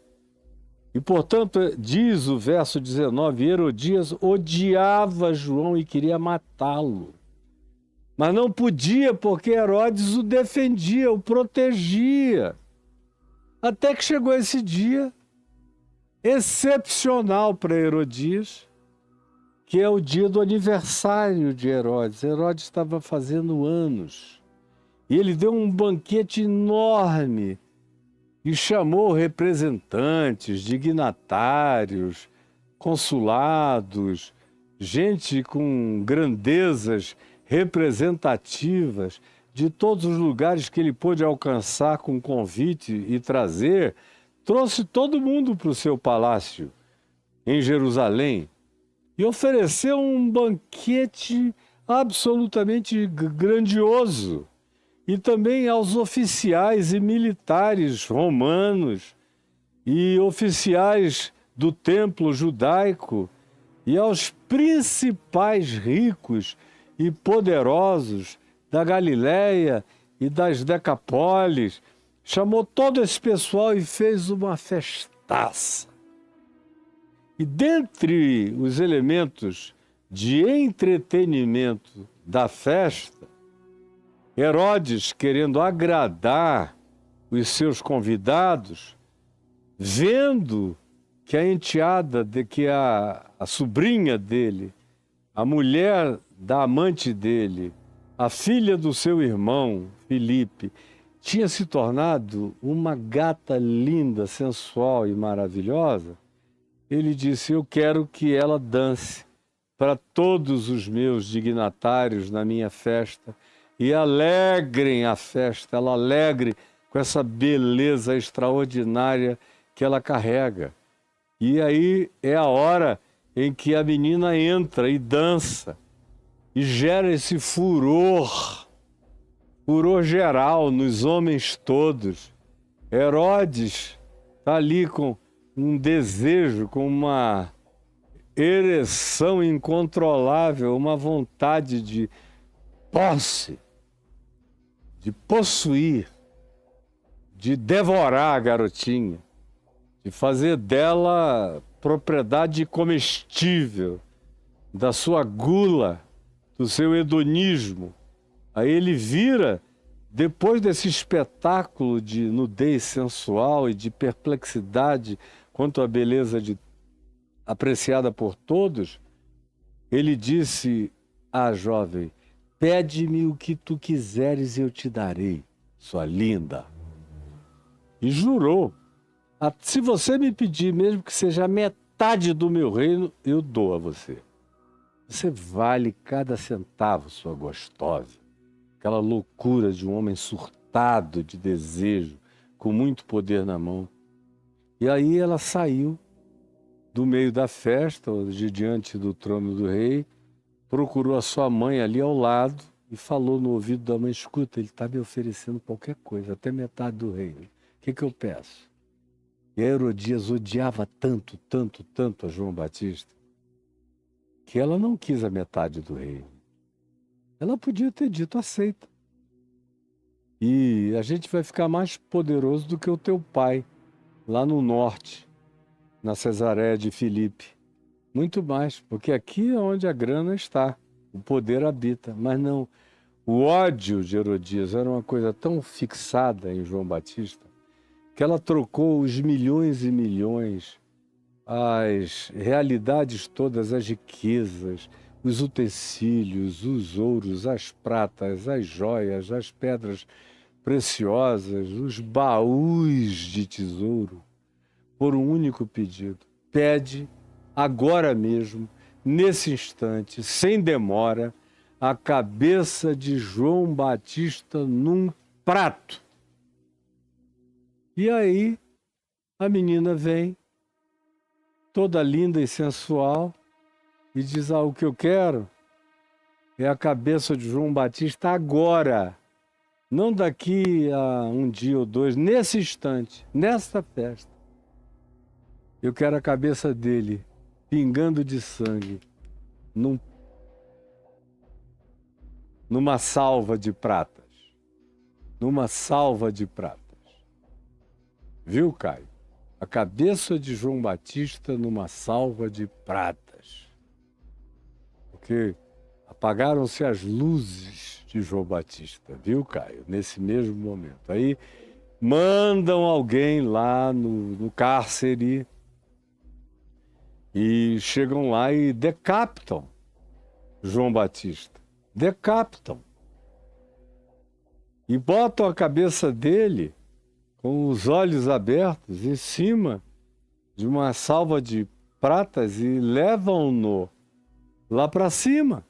E, portanto, diz o verso 19, Herodias odiava João e queria matá-lo. Mas não podia, porque Herodes o defendia, o protegia. Até que chegou esse dia excepcional para Herodias, que é o dia do aniversário de Herodes. Herodes estava fazendo anos. E ele deu um banquete enorme e chamou representantes, dignatários, consulados, gente com grandezas representativas de todos os lugares que ele pôde alcançar com convite e trazer. Trouxe todo mundo para o seu palácio em Jerusalém e ofereceu um banquete absolutamente grandioso. E também aos oficiais e militares romanos e oficiais do templo judaico e aos principais ricos e poderosos da Galileia e das Decapólis. Chamou todo esse pessoal e fez uma festaça. E dentre os elementos de entretenimento da festa, Herodes, querendo agradar os seus convidados, vendo que a enteada, que a sobrinha dele, a mulher da amante dele, a filha do seu irmão, Filipe, tinha se tornado uma gata linda, sensual e maravilhosa, ele disse, eu quero que ela dance para todos os meus dignatários na minha festa, e alegrem a festa, ela alegre com essa beleza extraordinária que ela carrega. E aí é a hora em que a menina entra e dança, e gera esse furor geral nos homens todos. Herodes está ali com um desejo, com uma ereção incontrolável, uma vontade de posse, de possuir, de devorar a garotinha, de fazer dela propriedade comestível, da sua gula, do seu hedonismo. Aí ele vira, depois desse espetáculo de nudez sensual e de perplexidade quanto à beleza apreciada por todos, ele disse à jovem, pede-me o que tu quiseres e eu te darei, sua linda. E jurou, se você me pedir, mesmo que seja a metade do meu reino, eu dou a você. Você vale cada centavo, sua gostosa. Aquela loucura de um homem surtado de desejo, com muito poder na mão. E aí ela saiu do meio da festa, de diante do trono do rei, procurou a sua mãe ali ao lado e falou no ouvido da mãe, escuta, ele está me oferecendo qualquer coisa, até metade do reino. O que eu peço? E a Herodias odiava tanto, tanto, tanto a João Batista, que ela não quis a metade do reino. Ela podia ter dito, aceita. E a gente vai ficar mais poderoso do que o teu pai, lá no norte, na Cesareia de Filipe. Muito mais, porque aqui é onde a grana está, o poder habita. Mas não, o ódio de Herodias era uma coisa tão fixada em João Batista, que ela trocou os milhões e milhões, as realidades todas, as riquezas, os utensílios, os ouros, as pratas, as joias, as pedras preciosas, os baús de tesouro, por um único pedido. Pede agora mesmo, nesse instante, sem demora, a cabeça de João Batista num prato. E aí a menina vem, toda linda e sensual, e diz: o que eu quero é a cabeça de João Batista agora, não daqui a um dia ou dois, nesse instante, nesta festa. Eu quero a cabeça dele pingando de sangue numa salva de pratas. Numa salva de pratas. Viu, Caio? A cabeça de João Batista numa salva de pratas. Porque apagaram-se as luzes de João Batista, viu, Caio? Nesse mesmo momento. Aí mandam alguém lá no cárcere e chegam lá e decapitam João Batista. Decapitam. E botam a cabeça dele com os olhos abertos em cima de uma salva de pratas e levam-no lá para cima,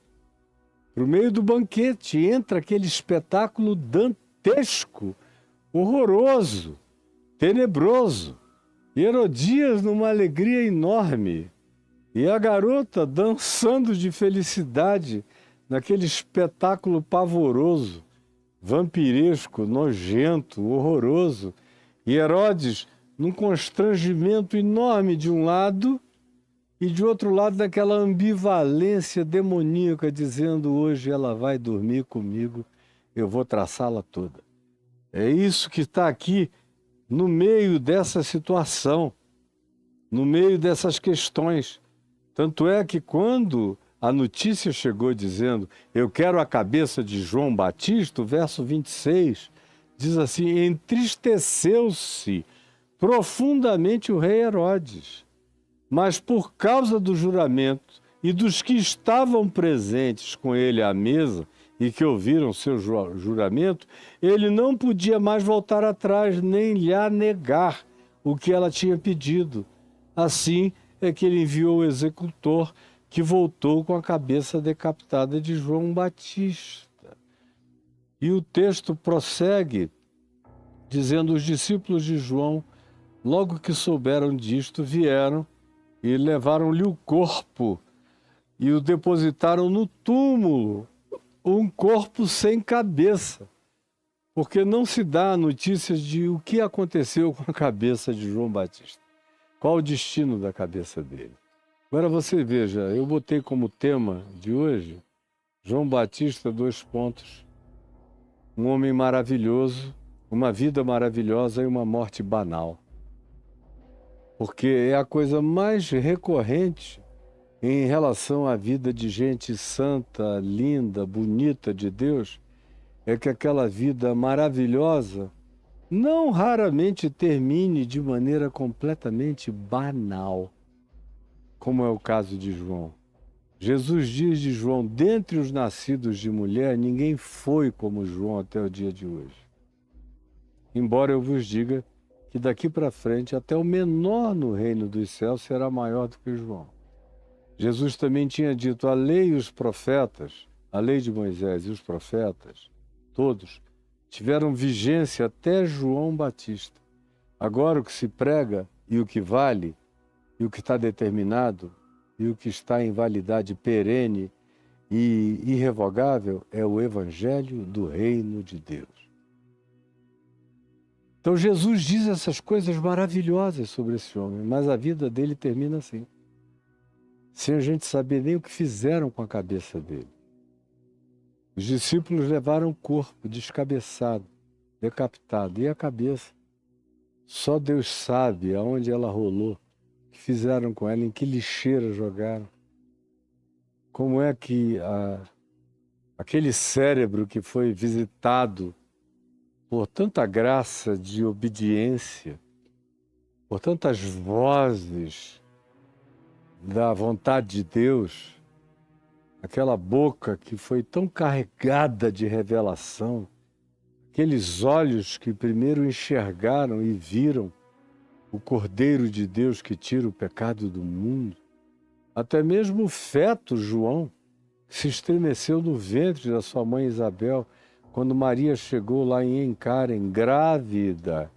para o meio do banquete. Entra aquele espetáculo dantesco, horroroso, tenebroso. E Herodias numa alegria enorme. E a garota dançando de felicidade naquele espetáculo pavoroso, vampiresco, nojento, horroroso. E Herodes num constrangimento enorme de um lado e de outro lado daquela ambivalência demoníaca, dizendo: hoje ela vai dormir comigo, eu vou traçá-la toda. É isso que está aqui no meio dessa situação, no meio dessas questões. Tanto é que quando a notícia chegou dizendo: eu quero a cabeça de João Batista, o verso 26 diz assim: entristeceu-se profundamente o rei Herodes, mas por causa do juramento e dos que estavam presentes com ele à mesa e que ouviram seu juramento, ele não podia mais voltar atrás, nem lhe negar o que ela tinha pedido. Assim é que ele enviou o executor, que voltou com a cabeça decapitada de João Batista. E o texto prossegue, dizendo: os discípulos de João, logo que souberam disto, vieram e levaram-lhe o corpo e o depositaram no túmulo, um corpo sem cabeça, porque não se dá notícias de o que aconteceu com a cabeça de João Batista. Qual o destino da cabeça dele? Agora você veja, eu botei como tema de hoje João Batista, : um homem maravilhoso, uma vida maravilhosa e uma morte banal. Porque é a coisa mais recorrente em relação à vida de gente santa, linda, bonita de Deus, é que aquela vida maravilhosa não raramente termine de maneira completamente banal, como é o caso de João. Jesus diz de João: dentre os nascidos de mulher, ninguém foi como João até o dia de hoje. Embora eu vos diga que daqui para frente até o menor no reino dos céus será maior do que João. Jesus também tinha dito: a lei e os profetas, a lei de Moisés e os profetas, todos, tiveram vigência até João Batista. Agora o que se prega e o que vale, e o que está determinado, e o que está em validade perene e irrevogável é o Evangelho do Reino de Deus. Então Jesus diz essas coisas maravilhosas sobre esse homem, mas a vida dele termina assim, sem a gente saber nem o que fizeram com a cabeça dele. Os discípulos levaram o corpo descabeçado, decapitado, e a cabeça. Só Deus sabe aonde ela rolou, o que fizeram com ela, em que lixeira jogaram. Como é que aquele cérebro que foi visitado por tanta graça de obediência, por tantas vozes da vontade de Deus, aquela boca que foi tão carregada de revelação, aqueles olhos que primeiro enxergaram e viram o Cordeiro de Deus que tira o pecado do mundo, até mesmo o feto João, se estremeceu no ventre da sua mãe Isabel, quando Maria chegou lá em Encárem, grávida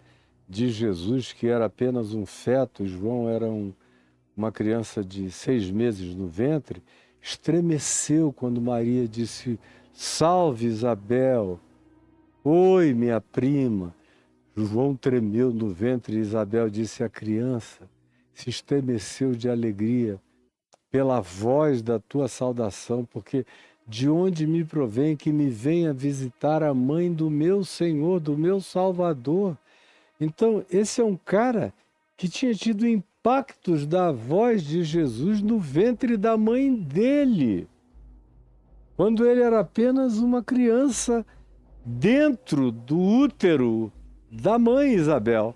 de Jesus, que era apenas um feto, João era uma criança de 6 meses no ventre, estremeceu quando Maria disse: salve Isabel, oi minha prima. João tremeu no ventre e Isabel disse: a criança se estremeceu de alegria pela voz da tua saudação, porque de onde me provém que me venha visitar a mãe do meu Senhor, do meu Salvador. Então, esse é um cara que tinha tido impactos da voz de Jesus no ventre da mãe dele, quando ele era apenas uma criança dentro do útero da mãe Isabel.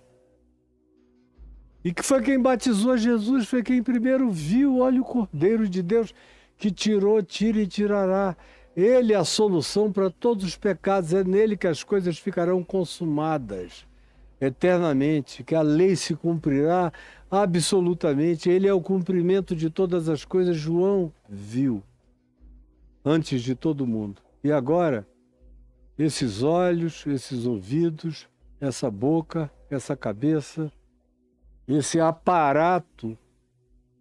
E que foi quem batizou Jesus, foi quem primeiro viu: olha o Cordeiro de Deus que tirou, tira e tirará. Ele é a solução para todos os pecados, é nele que as coisas ficarão consumadas eternamente, que a lei se cumprirá absolutamente. Ele é o cumprimento de todas as coisas. João viu antes de todo mundo. E agora, esses olhos, esses ouvidos, essa boca, essa cabeça, esse aparato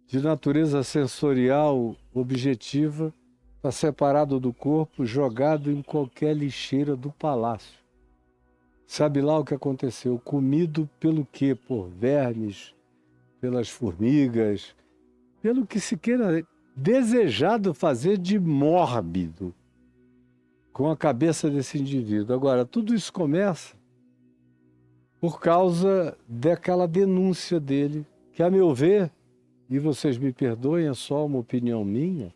de natureza sensorial objetiva está separado do corpo, jogado em qualquer lixeira do palácio. Sabe lá o que aconteceu? Comido pelo quê? Por vermes, pelas formigas, pelo que se queira desejado fazer de mórbido com a cabeça desse indivíduo. Agora, tudo isso começa por causa daquela denúncia dele, que, a meu ver, e vocês me perdoem, é só uma opinião minha,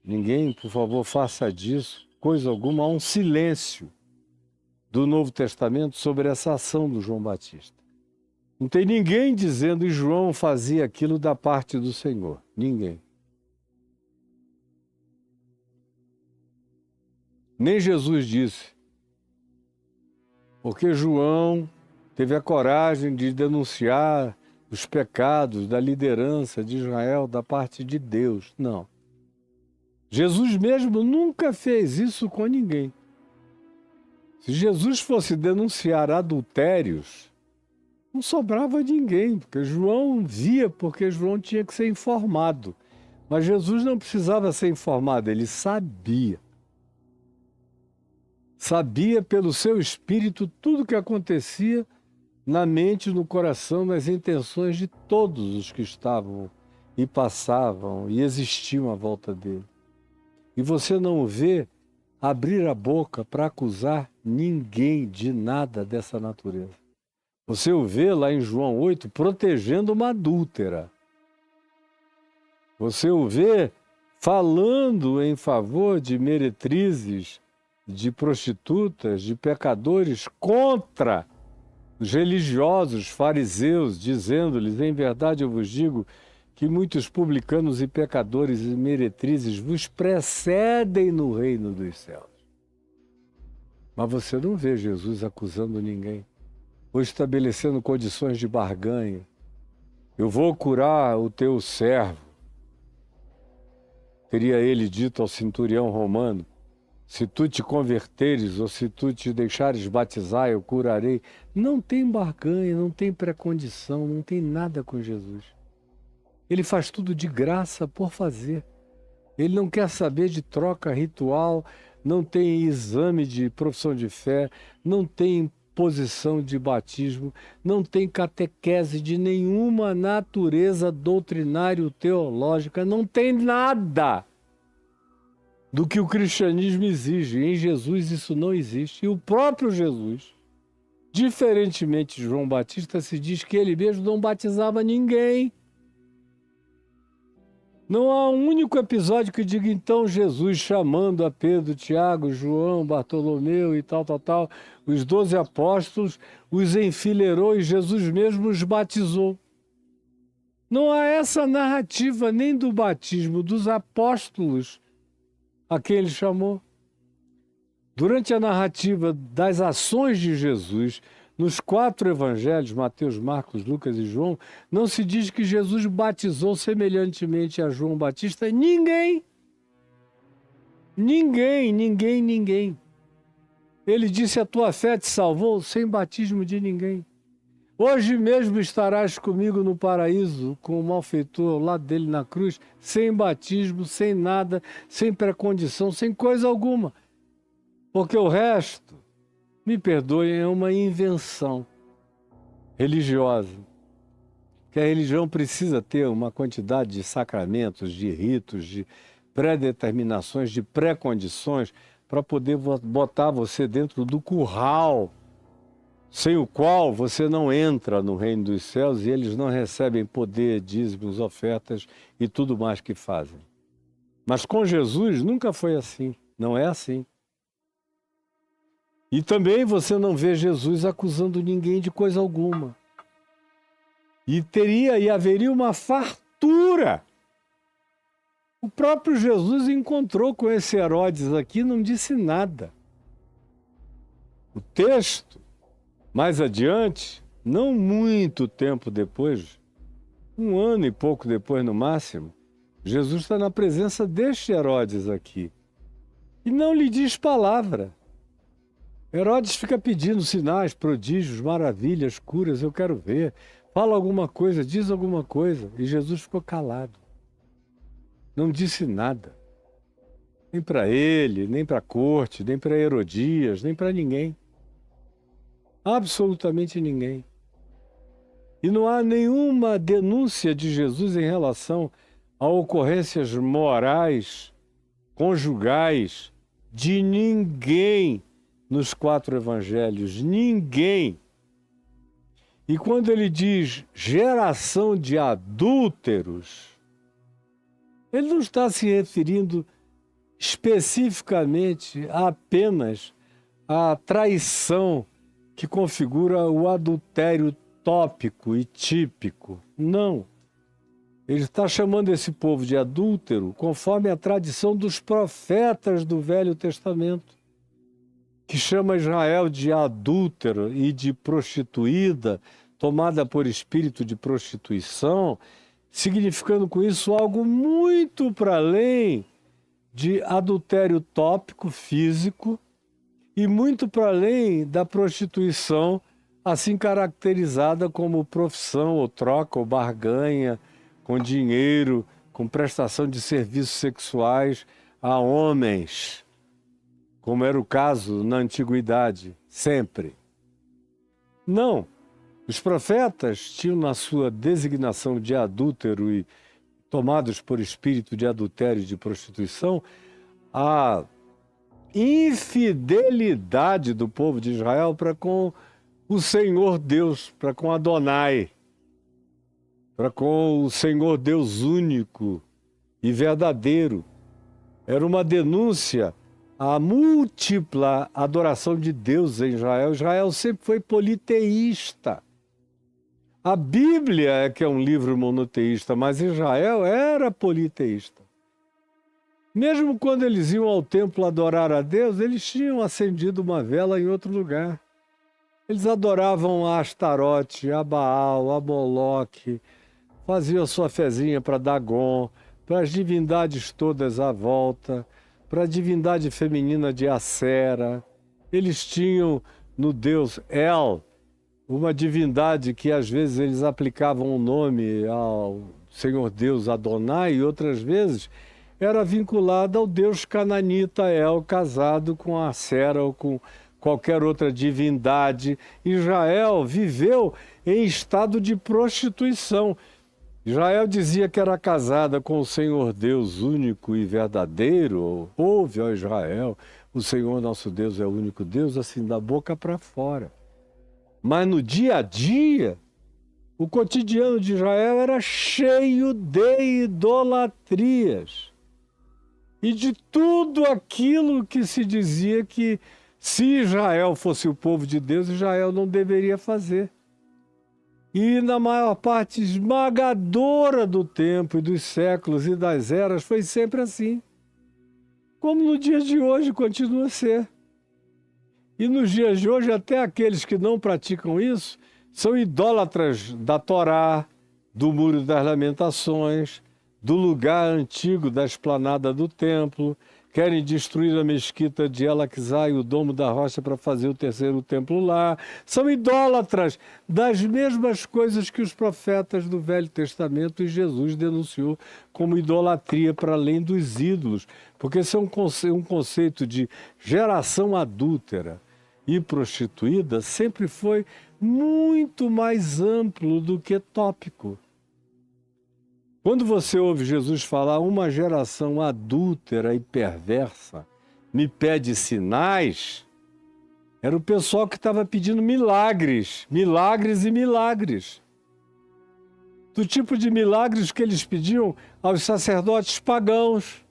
ninguém, por favor, faça disso coisa alguma, há um silêncio do Novo Testamento sobre essa ação do João Batista. Não tem ninguém dizendo que João fazia aquilo da parte do Senhor. Ninguém. Nem Jesus disse. Porque João teve a coragem de denunciar os pecados da liderança de Israel da parte de Deus. Não. Jesus mesmo nunca fez isso com ninguém. Se Jesus fosse denunciar adultérios, não sobrava ninguém, porque João via, porque João tinha que ser informado. Mas Jesus não precisava ser informado, ele sabia. Sabia pelo seu espírito tudo o que acontecia na mente, no coração, nas intenções de todos os que estavam e passavam e existiam à volta dele. E você não o vê abrir a boca para acusar ninguém de nada dessa natureza. Você o vê lá em João 8 protegendo uma adúltera. Você o vê falando em favor de meretrizes, de prostitutas, de pecadores, contra os religiosos fariseus, dizendo-lhes: em verdade eu vos digo que muitos publicanos e pecadores e meretrizes vos precedem no reino dos céus. Mas você não vê Jesus acusando ninguém, ou estabelecendo condições de barganha. Eu vou curar o teu servo, teria ele dito ao centurião romano: se tu te converteres ou se tu te deixares batizar, eu curarei. Não tem barganha, não tem pré-condição, não tem nada com Jesus. Ele faz tudo de graça por fazer. Ele não quer saber de troca ritual, não tem exame de profissão de fé, não tem posição de batismo, não tem catequese de nenhuma natureza doutrinário-teológica, não tem nada do que o cristianismo exige. Em Jesus isso não existe. E o próprio Jesus, diferentemente de João Batista, se diz que ele mesmo não batizava ninguém. Não há um único episódio que diga então Jesus chamando a Pedro, Tiago, João, Bartolomeu e tal, os 12 apóstolos, os enfileirou e Jesus mesmo os batizou. Não há essa narrativa nem do batismo dos apóstolos a quem ele chamou. Durante a narrativa das ações de Jesus, nos 4 evangelhos, Mateus, Marcos, Lucas e João, não se diz que Jesus batizou semelhantemente a João Batista ninguém. Ninguém, ninguém, ninguém. Ele disse, a tua fé te salvou sem batismo de ninguém. Hoje mesmo estarás comigo no paraíso, com o malfeitor ao lado dele na cruz, sem batismo, sem nada, sem precondição, sem coisa alguma. Porque o resto, me perdoem, é uma invenção religiosa. Que a religião precisa ter uma quantidade de sacramentos, de ritos, de pré-determinações, de pré-condições, para poder botar você dentro do curral, sem o qual você não entra no reino dos céus e eles não recebem poder, dízimos, ofertas e tudo mais que fazem. Mas com Jesus nunca foi assim, não é assim. E também você não vê Jesus acusando ninguém de coisa alguma. E haveria uma fartura. O próprio Jesus encontrou com esse Herodes aqui, não disse nada. O texto, mais adiante, não muito tempo depois, 1 ano e pouco depois no máximo, Jesus está na presença deste Herodes aqui. E não lhe diz palavra. Herodes fica pedindo sinais, prodígios, maravilhas, curas, eu quero ver. Fala alguma coisa, diz alguma coisa. E Jesus ficou calado. Não disse nada. Nem para ele, nem para a corte, nem para Herodias, nem para ninguém. Absolutamente ninguém. E não há nenhuma denúncia de Jesus em relação a ocorrências morais, conjugais, de ninguém nos 4 evangelhos. Ninguém. E quando ele diz geração de adúlteros, ele não está se referindo especificamente apenas à traição que configura o adultério tópico e típico. Não. Ele está chamando esse povo de adúltero conforme a tradição dos profetas do Velho Testamento, que chama Israel de adúltero e de prostituída, tomada por espírito de prostituição, significando com isso algo muito para além de adultério tópico, físico, e muito para além da prostituição, assim caracterizada como profissão, ou troca, ou barganha, com dinheiro, com prestação de serviços sexuais a homens, como era o caso na antiguidade, sempre. Não. Os profetas tinham na sua designação de adúltero e tomados por espírito de adultério e de prostituição, a infidelidade do povo de Israel para com o Senhor Deus, para com Adonai, para com o Senhor Deus único e verdadeiro. Era uma denúncia à múltipla adoração de Deus em Israel. Israel sempre foi politeísta. A Bíblia é que é um livro monoteísta, mas Israel era politeísta. Mesmo quando eles iam ao templo adorar a Deus, eles tinham acendido uma vela em outro lugar. Eles adoravam a Astarote, a Baal, a Moloque, faziam a sua fezinha para Dagon, para as divindades todas à volta, para a divindade feminina de Acera. Eles tinham no deus El, uma divindade que às vezes eles aplicavam o nome ao Senhor Deus Adonai e outras vezes era vinculada ao deus cananita El, casado com Acera ou com qualquer outra divindade. Israel viveu em estado de prostituição. Israel dizia que era casada com o Senhor Deus único e verdadeiro. Ouve, ó Israel, o Senhor nosso Deus é o único Deus, assim da boca para fora. Mas no dia a dia, o cotidiano de Israel era cheio de idolatrias. E de tudo aquilo que se dizia que, se Israel fosse o povo de Deus, Israel não deveria fazer. E na maior parte esmagadora do tempo e dos séculos e das eras, foi sempre assim. Como no dia de hoje continua a ser. E nos dias de hoje, até aqueles que não praticam isso, são idólatras da Torá, do Muro das Lamentações, do lugar antigo da esplanada do templo, querem destruir a mesquita de El-Aqsa e o domo da rocha para fazer o terceiro templo lá. São idólatras das mesmas coisas que os profetas do Velho Testamento e Jesus denunciou como idolatria para além dos ídolos. Porque esse é um conceito de geração adúltera e prostituída sempre foi muito mais amplo do que tópico. Quando você ouve Jesus falar uma geração adúltera e perversa me pede sinais, era o pessoal que estava pedindo milagres, milagres e milagres. Do tipo de milagres que eles pediam aos sacerdotes pagãos.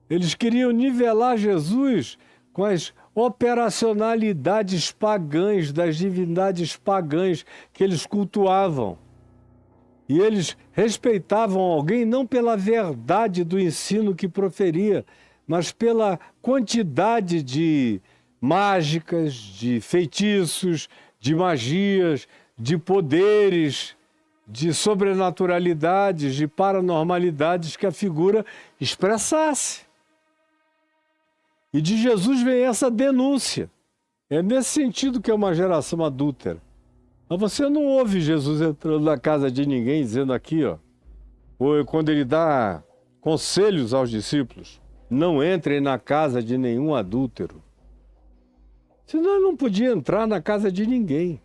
Eles queriam nivelar Jesus com as operacionalidades pagãs das divindades pagãs que eles cultuavam. E eles respeitavam alguém não pela verdade do ensino que proferia, mas pela quantidade de mágicas, de feitiços, de magias, de poderes, de sobrenaturalidades, de paranormalidades que a figura expressasse. E de Jesus vem essa denúncia. É nesse sentido que é uma geração adúltera. Mas você não ouve Jesus entrando na casa de ninguém dizendo aqui, ó, ou quando ele dá conselhos aos discípulos, não entrem na casa de nenhum adúltero. Senão ele não podia entrar na casa de ninguém.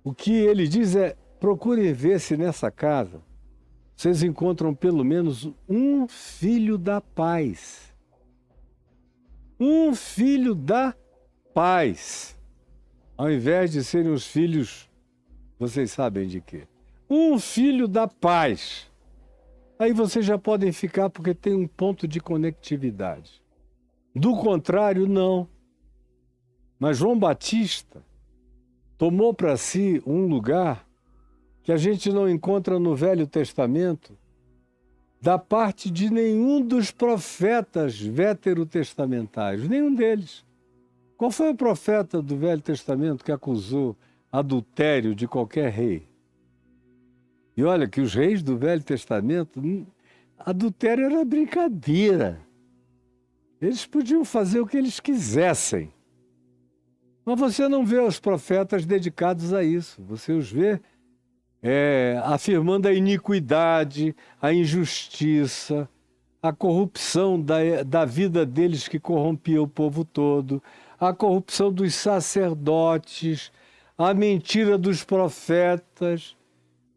O que ele diz é, procurem ver se nessa casa vocês encontram pelo menos um filho da paz. Um filho da paz. Ao invés de serem os filhos, vocês sabem de quê? Um filho da paz. Aí vocês já podem ficar porque tem um ponto de conectividade. Do contrário, não. Mas João Batista tomou para si um lugar que a gente não encontra no Velho Testamento, da parte de nenhum dos profetas veterotestamentários, nenhum deles. Qual foi o profeta do Velho Testamento que acusou adultério de qualquer rei? E olha que os reis do Velho Testamento, adultério era brincadeira. Eles podiam fazer o que eles quisessem. Mas você não vê os profetas dedicados a isso. Você os vê afirmando a iniquidade, a injustiça, a corrupção da vida deles que corrompia o povo todo, a corrupção dos sacerdotes, a mentira dos profetas,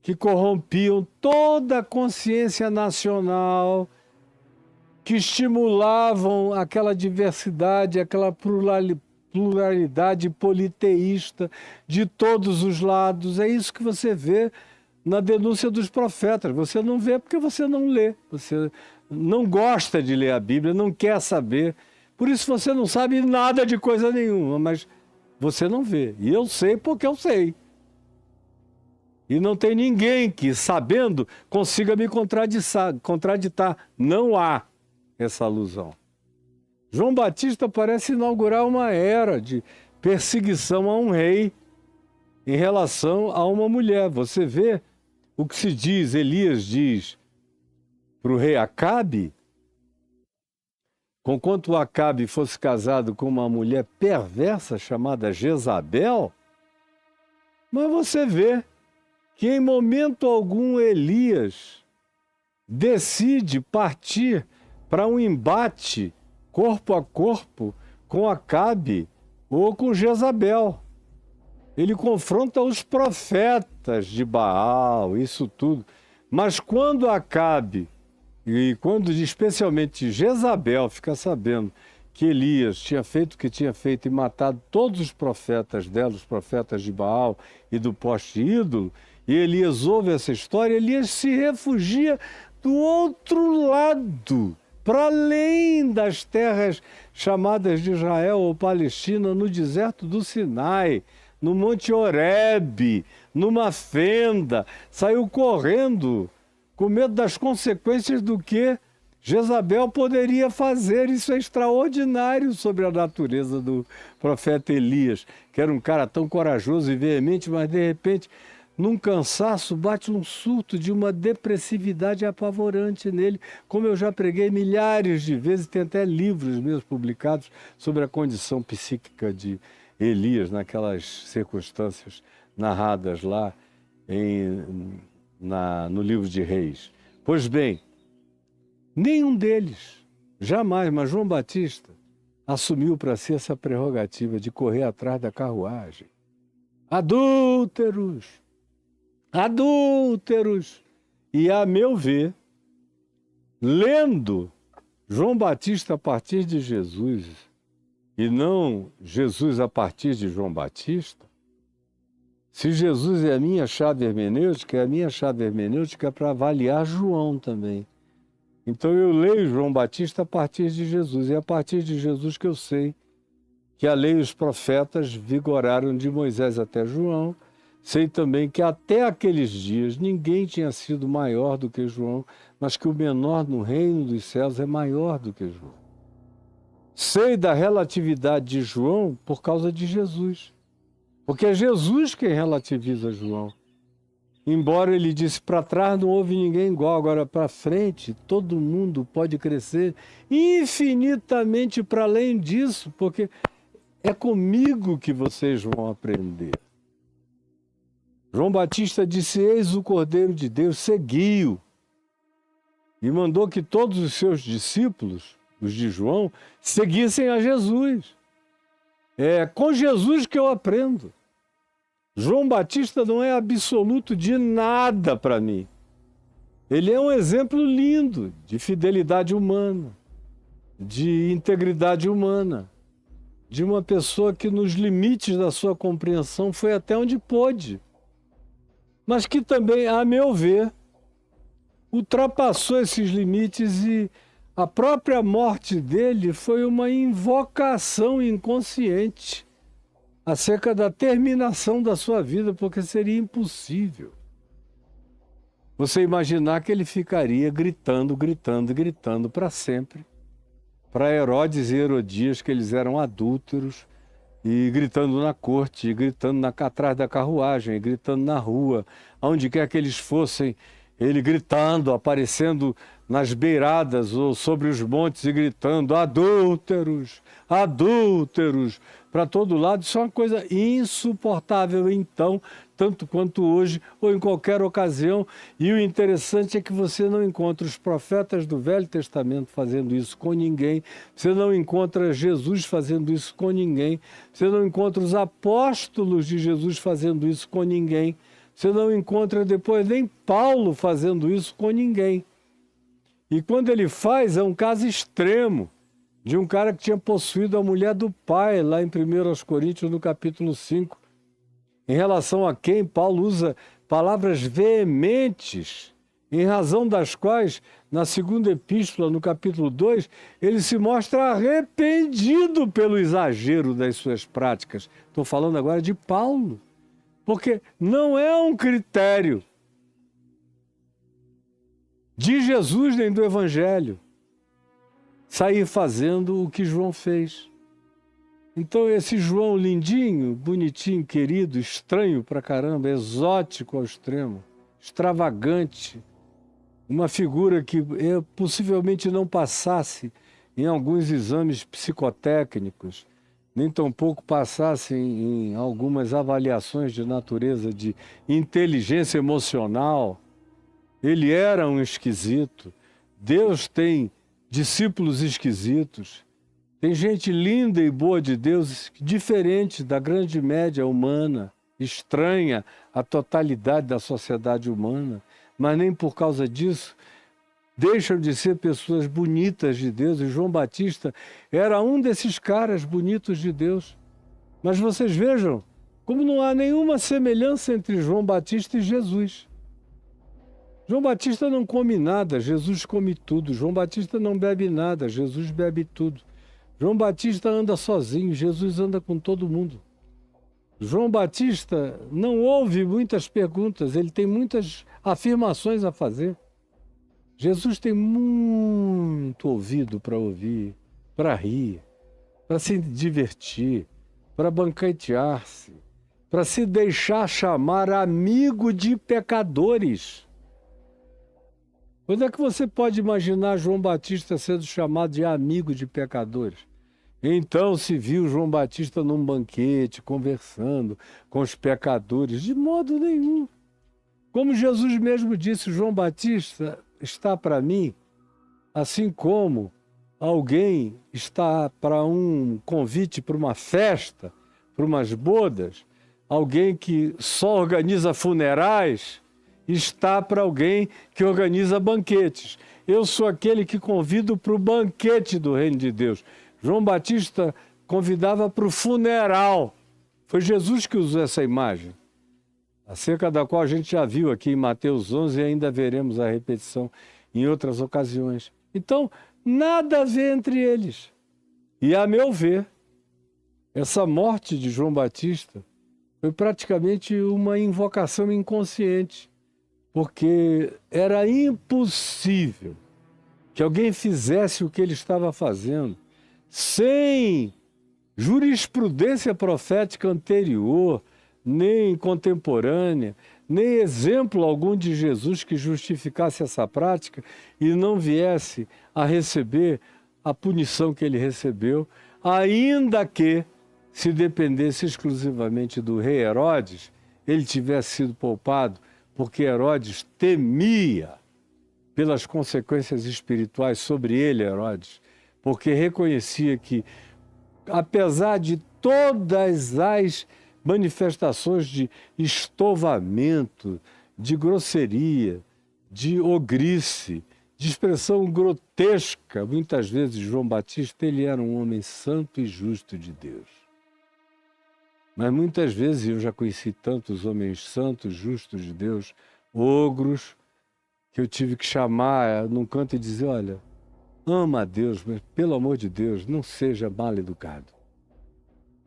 que corrompiam toda a consciência nacional, que estimulavam aquela diversidade, aquela pluralidade politeísta de todos os lados. É isso que você vê na denúncia dos profetas. Você não vê porque você não lê. Você não gosta de ler a Bíblia, não quer saber. Por isso você não sabe nada de coisa nenhuma, mas você não vê. E eu sei porque eu sei. E não tem ninguém que, sabendo, consiga me contraditar. Não há essa alusão. João Batista parece inaugurar uma era de perseguição a um rei em relação a uma mulher. Você vê o que se diz, Elias diz para o rei Acabe, conquanto o Acabe fosse casado com uma mulher perversa chamada Jezabel, mas você vê que em momento algum Elias decide partir para um embate corpo a corpo com Acabe ou com Jezabel. Ele confronta os profetas de Baal, isso tudo. Mas quando Acabe, e quando especialmente Jezabel fica sabendo que Elias tinha feito o que tinha feito e matado todos os profetas dela, os profetas de Baal e do poste ídolo, e Elias ouve essa história, Elias se refugia do outro lado, para além das terras chamadas de Israel ou Palestina, no deserto do Sinai, no Monte Horebe, numa fenda, saiu correndo, com medo das consequências do que Jezabel poderia fazer. Isso é extraordinário sobre a natureza do profeta Elias, que era um cara tão corajoso e veemente, mas de repente num cansaço, bate um surto de uma depressividade apavorante nele, como eu já preguei milhares de vezes, tem até livros meus publicados sobre a condição psíquica de Elias, naquelas circunstâncias narradas lá no livro de Reis. Pois bem, nenhum deles, jamais, mas João Batista assumiu para si essa prerrogativa de correr atrás da carruagem. Adúlteros! Adúlteros! E, a meu ver, lendo João Batista a partir de Jesus e não Jesus a partir de João Batista, se Jesus é a minha chave hermenêutica, é a minha chave hermenêutica para avaliar João também. Então eu leio João Batista a partir de Jesus, e é a partir de Jesus que eu sei que a lei e os profetas vigoraram de Moisés até João. Sei também que até aqueles dias ninguém tinha sido maior do que João, mas que o menor no reino dos céus é maior do que João. Sei da relatividade de João por causa de Jesus, porque é Jesus quem relativiza João. Embora ele disse, para trás não houve ninguém igual, agora para frente todo mundo pode crescer infinitamente para além disso, porque é comigo que vocês vão aprender. João Batista disse, eis o Cordeiro de Deus, seguiu. E mandou que todos os seus discípulos, os de João, seguissem a Jesus. É com Jesus que eu aprendo. João Batista não é absoluto de nada para mim. Ele é um exemplo lindo de fidelidade humana, de integridade humana, de uma pessoa que nos limites da sua compreensão foi até onde pôde, mas que também, a meu ver, ultrapassou esses limites, e a própria morte dele foi uma invocação inconsciente acerca da terminação da sua vida, porque seria impossível você imaginar que ele ficaria gritando, gritando, gritando para sempre, para Herodes e Herodias, que eles eram adúlteros, e gritando na corte, e gritando atrás da carruagem, e gritando na rua, aonde quer que eles fossem, ele gritando, aparecendo nas beiradas ou sobre os montes e gritando, adúlteros, adúlteros, para todo lado. Isso é uma coisa insuportável, então, tanto quanto hoje ou em qualquer ocasião. E o interessante é que você não encontra os profetas do Velho Testamento fazendo isso com ninguém, você não encontra Jesus fazendo isso com ninguém, você não encontra os apóstolos de Jesus fazendo isso com ninguém, você não encontra depois nem Paulo fazendo isso com ninguém. E quando ele faz, é um caso extremo, de um cara que tinha possuído a mulher do pai, lá em 1 Coríntios, no capítulo 5, em relação a quem Paulo usa palavras veementes, em razão das quais, na segunda epístola, no capítulo 2, ele se mostra arrependido pelo exagero das suas práticas. Estou falando agora de Paulo, porque não é um critério de Jesus nem do Evangelho sair fazendo o que João fez. Então esse João lindinho, bonitinho, querido, estranho pra caramba, exótico ao extremo, extravagante, uma figura que possivelmente não passasse em alguns exames psicotécnicos, nem tampouco passasse em algumas avaliações de natureza de inteligência emocional. Ele era um esquisito. Deus tem discípulos esquisitos. Tem gente linda e boa de Deus, diferente da grande média humana, estranha à totalidade da sociedade humana, mas nem por causa disso deixam de ser pessoas bonitas de Deus. E João Batista era um desses caras bonitos de Deus. Mas vocês vejam como não há nenhuma semelhança entre João Batista e Jesus. João Batista não come nada, Jesus come tudo. João Batista não bebe nada, Jesus bebe tudo. João Batista anda sozinho, Jesus anda com todo mundo. João Batista não ouve muitas perguntas, ele tem muitas afirmações a fazer. Jesus tem muito ouvido para ouvir, para rir, para se divertir, para banquetear-se. para se deixar chamar amigo de pecadores. Quando é que você pode imaginar João Batista sendo chamado de amigo de pecadores? Então se viu João Batista num banquete, conversando com os pecadores. De modo nenhum. Como Jesus mesmo disse, João Batista está para mim, assim como alguém está para um convite para uma festa, para umas bodas, alguém que só organiza funerais, está para alguém que organiza banquetes. Eu sou aquele que convido para o banquete do Reino de Deus. João Batista convidava para o funeral. Foi Jesus que usou essa imagem, acerca da qual a gente já viu aqui em Mateus 11 e ainda veremos a repetição em outras ocasiões. Então, nada a ver entre eles. E, a meu ver, essa morte de João Batista foi praticamente uma invocação inconsciente, porque era impossível que alguém fizesse o que ele estava fazendo sem jurisprudência profética anterior, nem contemporânea, nem exemplo algum de Jesus que justificasse essa prática e não viesse a receber a punição que ele recebeu, ainda que, se dependesse exclusivamente do rei Herodes, ele tivesse sido poupado, porque Herodes temia pelas consequências espirituais sobre ele, Herodes, porque reconhecia que, apesar de todas as manifestações de estovamento, de grosseria, de ogrice, de expressão grotesca, muitas vezes João Batista, ele era um homem santo e justo de Deus. Mas muitas vezes eu já conheci tantos homens santos, justos de Deus, ogros, que eu tive que chamar num canto e dizer, olha, ama a Deus, mas pelo amor de Deus, não seja mal educado.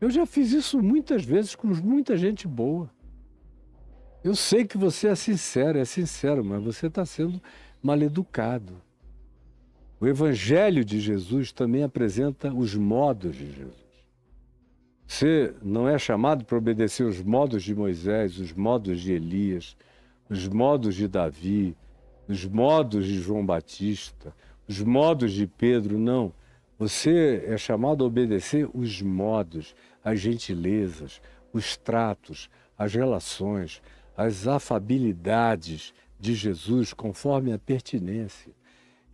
Eu já fiz isso muitas vezes com muita gente boa. Eu sei que você é sincero, mas você está sendo mal educado. O Evangelho de Jesus também apresenta os modos de Jesus. Você não é chamado para obedecer os modos de Moisés, os modos de Elias, os modos de Davi, os modos de João Batista, os modos de Pedro, não. Você é chamado a obedecer os modos, as gentilezas, os tratos, as relações, as afabilidades de Jesus conforme a pertinência.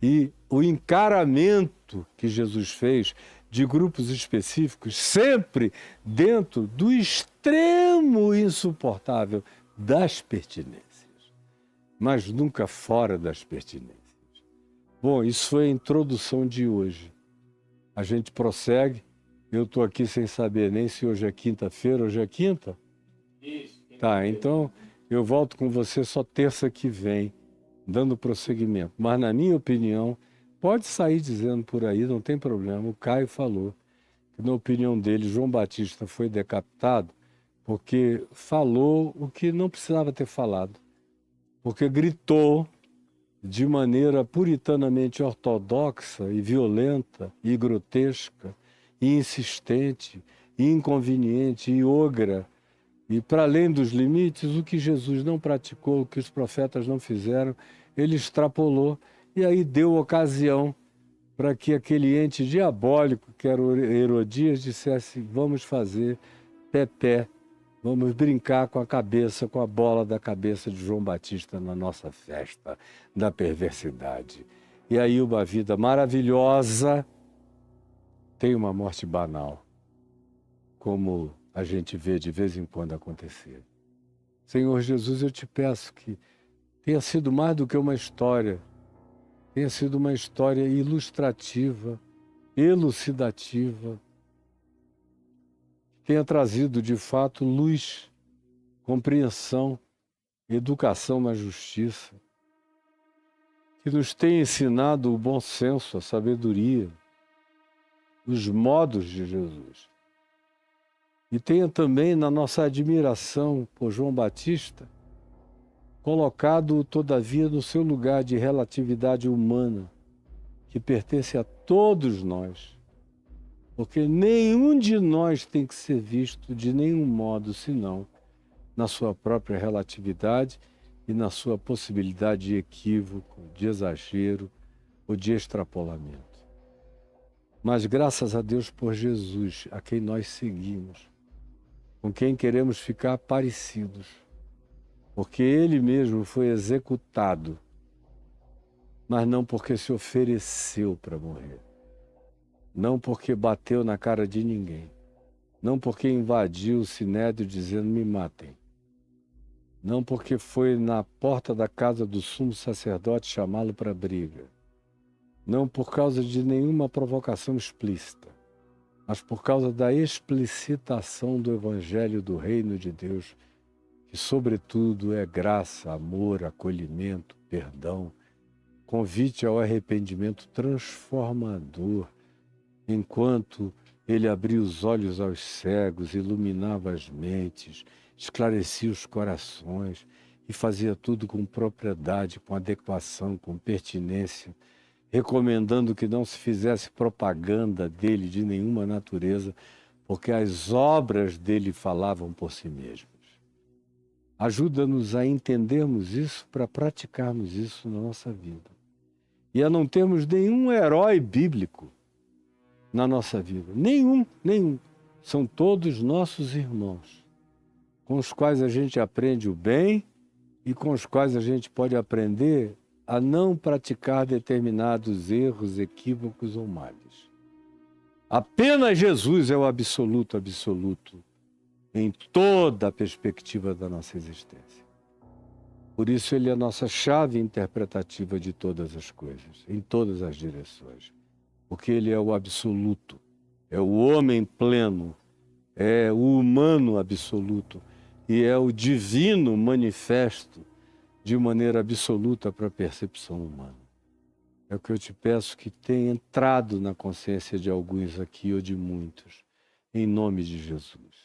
E o encaramento que Jesus fez de grupos específicos, sempre dentro do extremo insuportável das pertinências, mas nunca fora das pertinências. Bom, isso foi a introdução de hoje. A gente prossegue. Eu estou aqui sem saber nem se hoje é quinta-feira. Hoje é quinta? Isso. Tá, então eu volto com você só terça que vem, dando prosseguimento. Mas, na minha opinião, pode sair dizendo por aí, não tem problema. O Caio falou que, na opinião dele, João Batista foi decapitado porque falou o que não precisava ter falado. Porque gritou de maneira puritanamente ortodoxa e violenta e grotesca e insistente e inconveniente e ogra e para além dos limites, o que Jesus não praticou, o que os profetas não fizeram, ele extrapolou e aí deu ocasião para que aquele ente diabólico que era o Herodias dissesse, vamos fazer pé-pé, vamos brincar com a cabeça, com a bola da cabeça de João Batista na nossa festa da perversidade. E aí uma vida maravilhosa tem uma morte banal, como a gente vê de vez em quando acontecer. Senhor Jesus, eu te peço que tenha sido mais do que uma história, tenha sido uma história ilustrativa, elucidativa, tenha trazido de fato luz, compreensão, educação na justiça, que nos tenha ensinado o bom senso, a sabedoria, os modos de Jesus. E tenha também na nossa admiração por João Batista, colocado todavia no seu lugar de relatividade humana, que pertence a todos nós, porque nenhum de nós tem que ser visto de nenhum modo, senão na sua própria relatividade e na sua possibilidade de equívoco, de exagero ou de extrapolamento. Mas graças a Deus por Jesus, a quem nós seguimos, com quem queremos ficar parecidos, porque Ele mesmo foi executado, mas não porque se ofereceu para morrer, não porque bateu na cara de ninguém, não porque invadiu o sinédrio dizendo me matem, não porque foi na porta da casa do sumo sacerdote chamá-lo para briga, não por causa de nenhuma provocação explícita, mas por causa da explicitação do Evangelho do Reino de Deus, que sobretudo é graça, amor, acolhimento, perdão, convite ao arrependimento transformador, enquanto Ele abria os olhos aos cegos, iluminava as mentes, esclarecia os corações e fazia tudo com propriedade, com adequação, com pertinência, recomendando que não se fizesse propaganda dele de nenhuma natureza, porque as obras dele falavam por si mesmas. Ajuda-nos a entendermos isso para praticarmos isso na nossa vida. E a não termos nenhum herói bíblico na nossa vida. Nenhum. São todos nossos irmãos, com os quais a gente aprende o bem e com os quais a gente pode aprender a não praticar determinados erros, equívocos ou males. Apenas Jesus é o absoluto em toda a perspectiva da nossa existência. Por isso Ele é a nossa chave interpretativa de todas as coisas, em todas as direções. Porque Ele é o absoluto, é o homem pleno, é o humano absoluto e é o divino manifesto de maneira absoluta para a percepção humana. É o que eu te peço que tenha entrado na consciência de alguns aqui ou de muitos, em nome de Jesus.